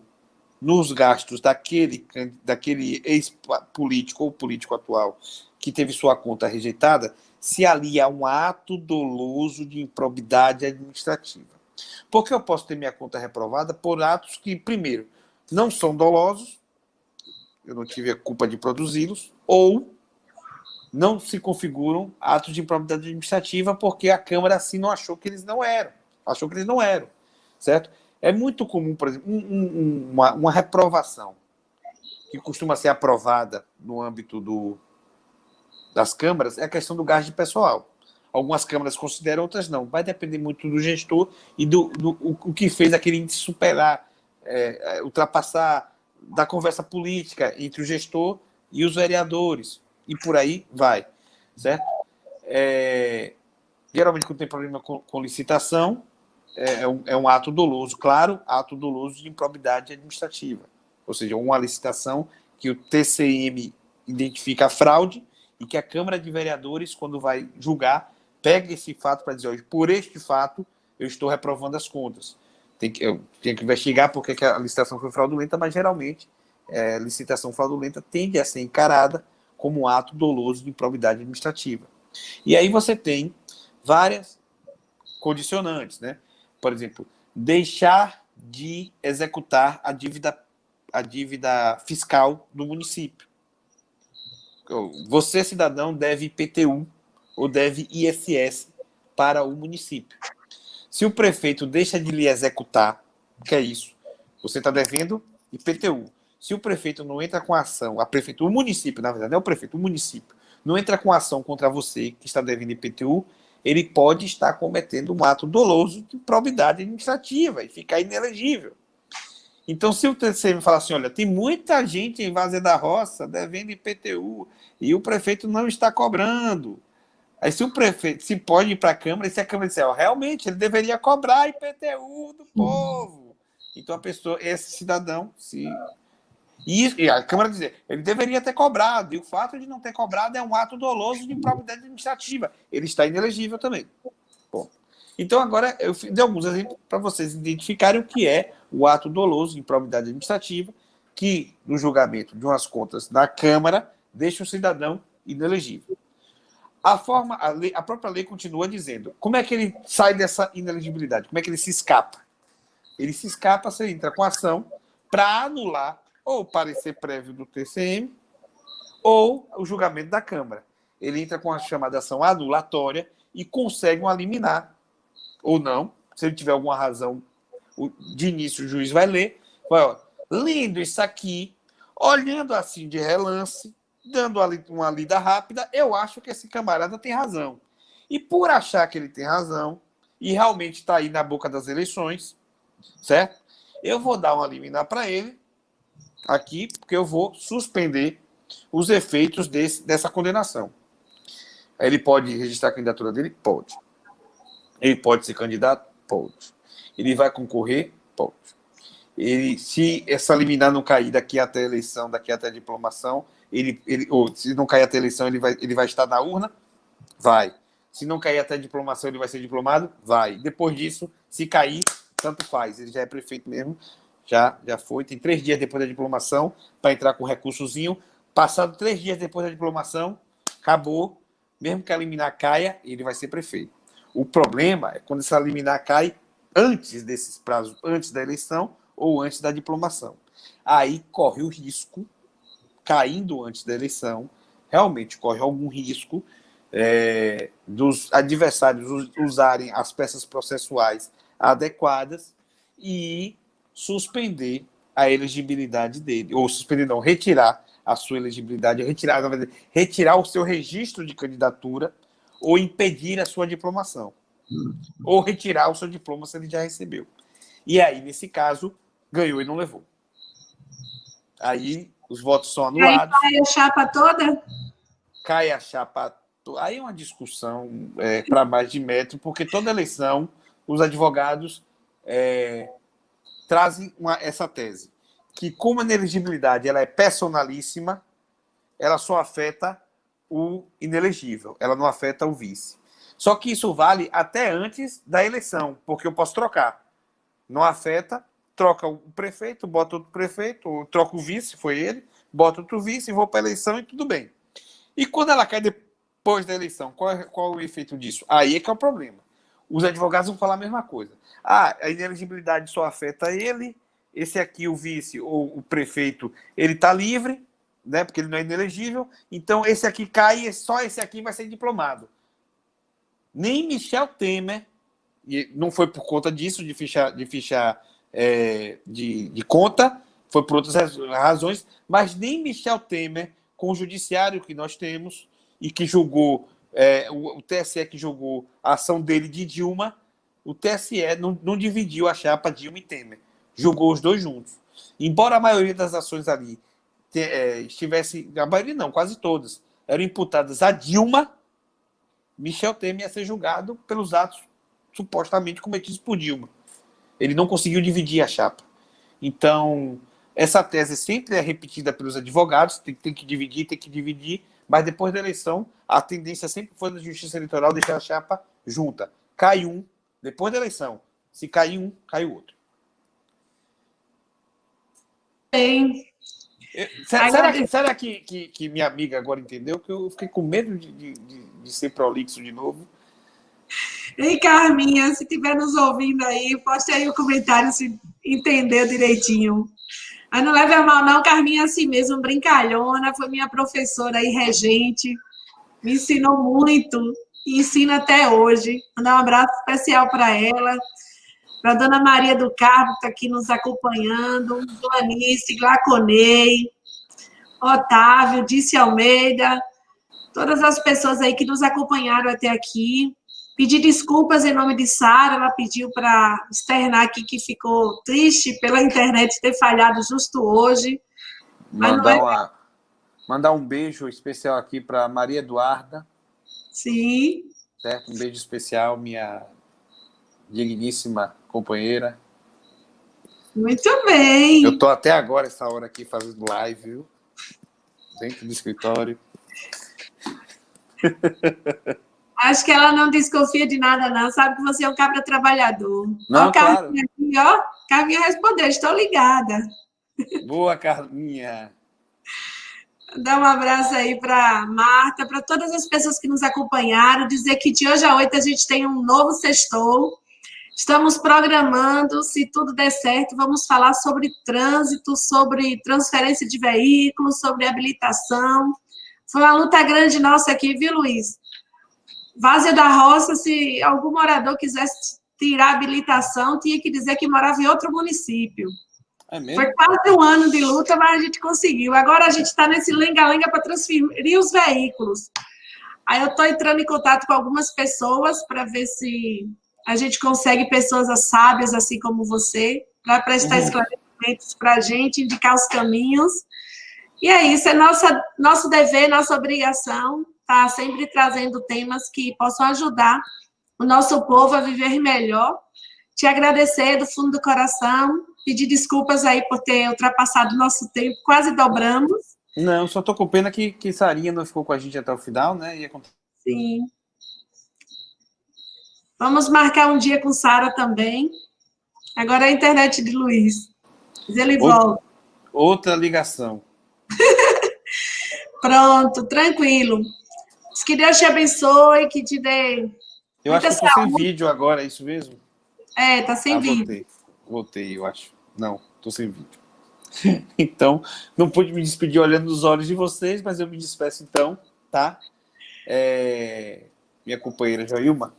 nos gastos daquele ex-político ou político atual que teve sua conta rejeitada, se ali há um ato doloso de improbidade administrativa. Porque eu posso ter minha conta reprovada por atos que, primeiro, não são dolosos, eu não tive a culpa de produzi-los, ou não se configuram atos de improbidade administrativa porque a Câmara assim não achou que eles não eram. Achou que eles não eram, certo? É muito comum, por exemplo, uma reprovação que costuma ser aprovada no âmbito das câmaras é a questão do gasto de pessoal. Algumas câmaras consideram, outras não. Vai depender muito do gestor e o que fez aquele índice superar, ultrapassar da conversa política entre o gestor e os vereadores. E por aí vai, certo? Geralmente, quando tem problema com licitação, é um ato doloso, claro, ato doloso de improbidade administrativa. Ou seja, uma licitação que o TCM identifica a fraude e que a Câmara de Vereadores, quando vai julgar, pega esse fato para dizer, hoje, por este fato, eu estou reprovando as contas. Eu tenho que investigar porque que a licitação foi fraudulenta, mas geralmente licitação fraudulenta tende a ser encarada como um ato doloso de improbidade administrativa. E aí você tem várias condicionantes, né? Por exemplo, deixar de executar a dívida fiscal do município. Você, cidadão, deve IPTU ou deve ISS para o município. Se o prefeito deixa de lhe executar, o que é isso? Você está devendo IPTU. se o prefeito não entra com ação, o município, na verdade, não é o prefeito, o município, não entra com ação contra você, que está devendo IPTU, ele pode estar cometendo um ato doloso de improbidade administrativa e ficar inelegível. Então, se o TCM falar assim, olha, tem muita gente em Várzea da Roça devendo IPTU e o prefeito não está cobrando. Aí, se o prefeito se pode ir para a Câmara, e se a Câmara disser, ó, realmente, ele deveria cobrar IPTU do povo. Então, a pessoa, esse cidadão, e a Câmara dizer, ele deveria ter cobrado, e o fato de não ter cobrado é um ato doloso de improbidade administrativa. Ele está inelegível também. Bom. Então, agora, eu dei alguns exemplos para vocês identificarem o que é o ato doloso de improbidade administrativa, que, no julgamento de umas contas da Câmara, deixa o cidadão inelegível. A própria lei continua dizendo como é que ele sai dessa inelegibilidade, como é que ele se escapa. Ele se escapa, você entra com ação para anular ou o parecer prévio do TCM ou o julgamento da Câmara. Ele entra com a chamada ação anulatória e consegue uma liminar, ou não, se ele tiver alguma razão, de início o juiz vai ler, vai, ó, lendo isso aqui, olhando assim de relance, dando uma lida rápida, eu acho que esse camarada tem razão. E por achar que ele tem razão, e realmente está aí na boca das eleições, certo? Eu vou dar uma liminar para ele, aqui, porque eu vou suspender os efeitos dessa condenação. Ele pode registrar a candidatura dele? Pode. Ele pode ser candidato? Pode. Ele vai concorrer? Pode. Se essa liminar não cair daqui até a eleição, daqui até a diplomação, ou se não cair até a eleição, ele vai estar na urna? Vai. Se não cair até a diplomação, ele vai ser diplomado? Vai. Depois disso, se cair, tanto faz. Ele já é prefeito mesmo, já foi. Tem 3 dias depois da diplomação para entrar com recursozinho. Passado 3 dias depois da diplomação, acabou. Mesmo que a liminar caia, ele vai ser prefeito. O problema é quando essa liminar cai antes desses prazos, antes da eleição ou antes da diplomação. Aí corre o risco, caindo antes da eleição, realmente corre algum risco dos adversários usarem as peças processuais adequadas e suspender a elegibilidade dele, ou suspender não, retirar a sua elegibilidade, retirar o seu registro de candidatura ou impedir a sua diplomação. Ou retirar o seu diploma se ele já recebeu. E aí, nesse caso, ganhou e não levou. Aí, os votos são anulados. Aí cai a chapa toda? Cai a chapa. Aí é uma discussão para mais de metro, porque toda eleição, os advogados trazem essa tese, que como a inelegibilidade ela é personalíssima, ela só afeta o inelegível, ela não afeta o vice. Só que isso vale até antes da eleição, porque eu posso trocar. Não afeta, troca o prefeito, bota outro prefeito, ou troca o vice, foi ele, bota outro vice, vou para a eleição e tudo bem. E quando ela cai depois da eleição, qual é o efeito disso? Aí é que é o problema. Os advogados vão falar a mesma coisa. A inelegibilidade só afeta ele, esse aqui, o vice ou o prefeito, ele está livre, né, porque ele não é inelegível, então esse aqui cai e só esse aqui vai ser diplomado. Nem Michel Temer, e não foi por conta disso, de fichar de conta, foi por outras razões, mas nem Michel Temer, com o judiciário que nós temos, e que julgou, o TSE que julgou a ação dele de Dilma, o TSE não dividiu a chapa Dilma e Temer, julgou os dois juntos. Embora a maioria das ações ali estivesse, a maioria não, quase todas, eram imputadas a Dilma, Michel Temer ia ser julgado pelos atos supostamente cometidos por Dilma. Ele não conseguiu dividir a chapa. Então, essa tese sempre é repetida pelos advogados, tem que dividir, mas depois da eleição, a tendência sempre foi da Justiça Eleitoral deixar a chapa junta. Cai um, depois da eleição. Se cair um, cai o outro. Tem. Será que minha amiga agora entendeu? Que eu fiquei com medo de ser prolixo de novo. Ei, Carminha, se estiver nos ouvindo aí, poste aí o comentário se entendeu direitinho. Mas não leve a mal, não, Carminha é assim mesmo, brincalhona, foi minha professora e regente, me ensinou muito e ensina até hoje. Mandar um abraço especial para ela. para a dona Maria do Carmo, que está aqui nos acompanhando, Joanice, Glaconei, Otávio, Dice Almeida, todas as pessoas aí que nos acompanharam até aqui. Pedir desculpas em nome de Sara, ela pediu para externar aqui que ficou triste pela internet ter falhado justo hoje. Mas Mandar um beijo especial aqui para Maria Eduarda. Sim. Certo? Um beijo especial, minha digníssima companheira. Muito bem. Eu estou até agora, essa hora aqui, fazendo live, viu? Dentro do escritório. Acho que ela não desconfia de nada, não. Sabe que você é um cabra trabalhador. Não, ó, claro. Carminha aqui, ó. Carminha respondeu, estou ligada. Boa, Carminha. Dar um abraço aí para Marta, para todas as pessoas que nos acompanharam. Dizer que de hoje a 8 a gente tem um novo sextou. Estamos programando, se tudo der certo, vamos falar sobre trânsito, sobre transferência de veículos, sobre habilitação. Foi uma luta grande nossa aqui, viu, Luiz? Várzea da Roça, se algum morador quisesse tirar a habilitação, tinha que dizer que morava em outro município. É mesmo? Foi quase um ano de luta, mas a gente conseguiu. Agora a gente está nesse lenga-lenga para transferir os veículos. Aí eu estou entrando em contato com algumas pessoas para ver se a gente consegue pessoas sábias, assim como você, para prestar esclarecimentos para a gente, indicar os caminhos. E é isso, é nosso dever, nossa obrigação, tá sempre trazendo temas que possam ajudar o nosso povo a viver melhor. Te agradecer do fundo do coração, pedir desculpas aí por ter ultrapassado o nosso tempo, quase dobramos. Não, só tô com pena que Sarinha não ficou com a gente até o final, né? Sim. Vamos marcar um dia com Sara também. Agora é a internet de Luiz. Mas ele volta. Outra ligação. Pronto, tranquilo. Que Deus te abençoe, que te dê. Eu acho que eu tô sem vídeo agora, é isso mesmo? É, tá sem vídeo. Voltei, eu acho. Não, tô sem vídeo. Então, não pude me despedir olhando nos olhos de vocês, mas eu me despeço então, tá? Minha companheira Joilma,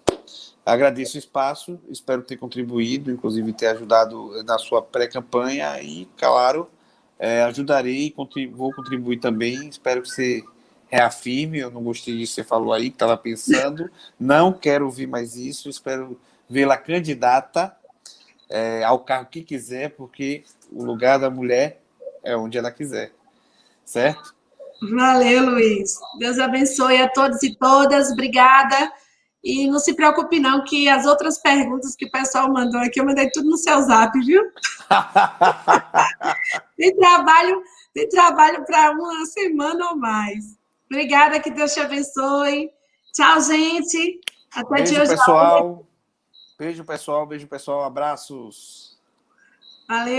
agradeço o espaço, espero ter contribuído, inclusive ter ajudado na sua pré-campanha e, claro, ajudarei e vou contribuir também. Espero que você reafirme. Eu não gostei disso que você falou aí, que estava pensando. Não quero ouvir mais isso. Espero vê-la candidata ao cargo que quiser, porque o lugar da mulher é onde ela quiser. Certo? Valeu, Luiz. Deus abençoe a todos e todas. Obrigada. E não se preocupe não, que as outras perguntas que o pessoal mandou aqui, eu mandei tudo no seu zap, viu? Tem trabalho para uma semana ou mais. Obrigada, que Deus te abençoe. Tchau, gente. Até beijo, de hoje. Pessoal. Beijo, pessoal. Beijo, pessoal. Abraços. Valeu.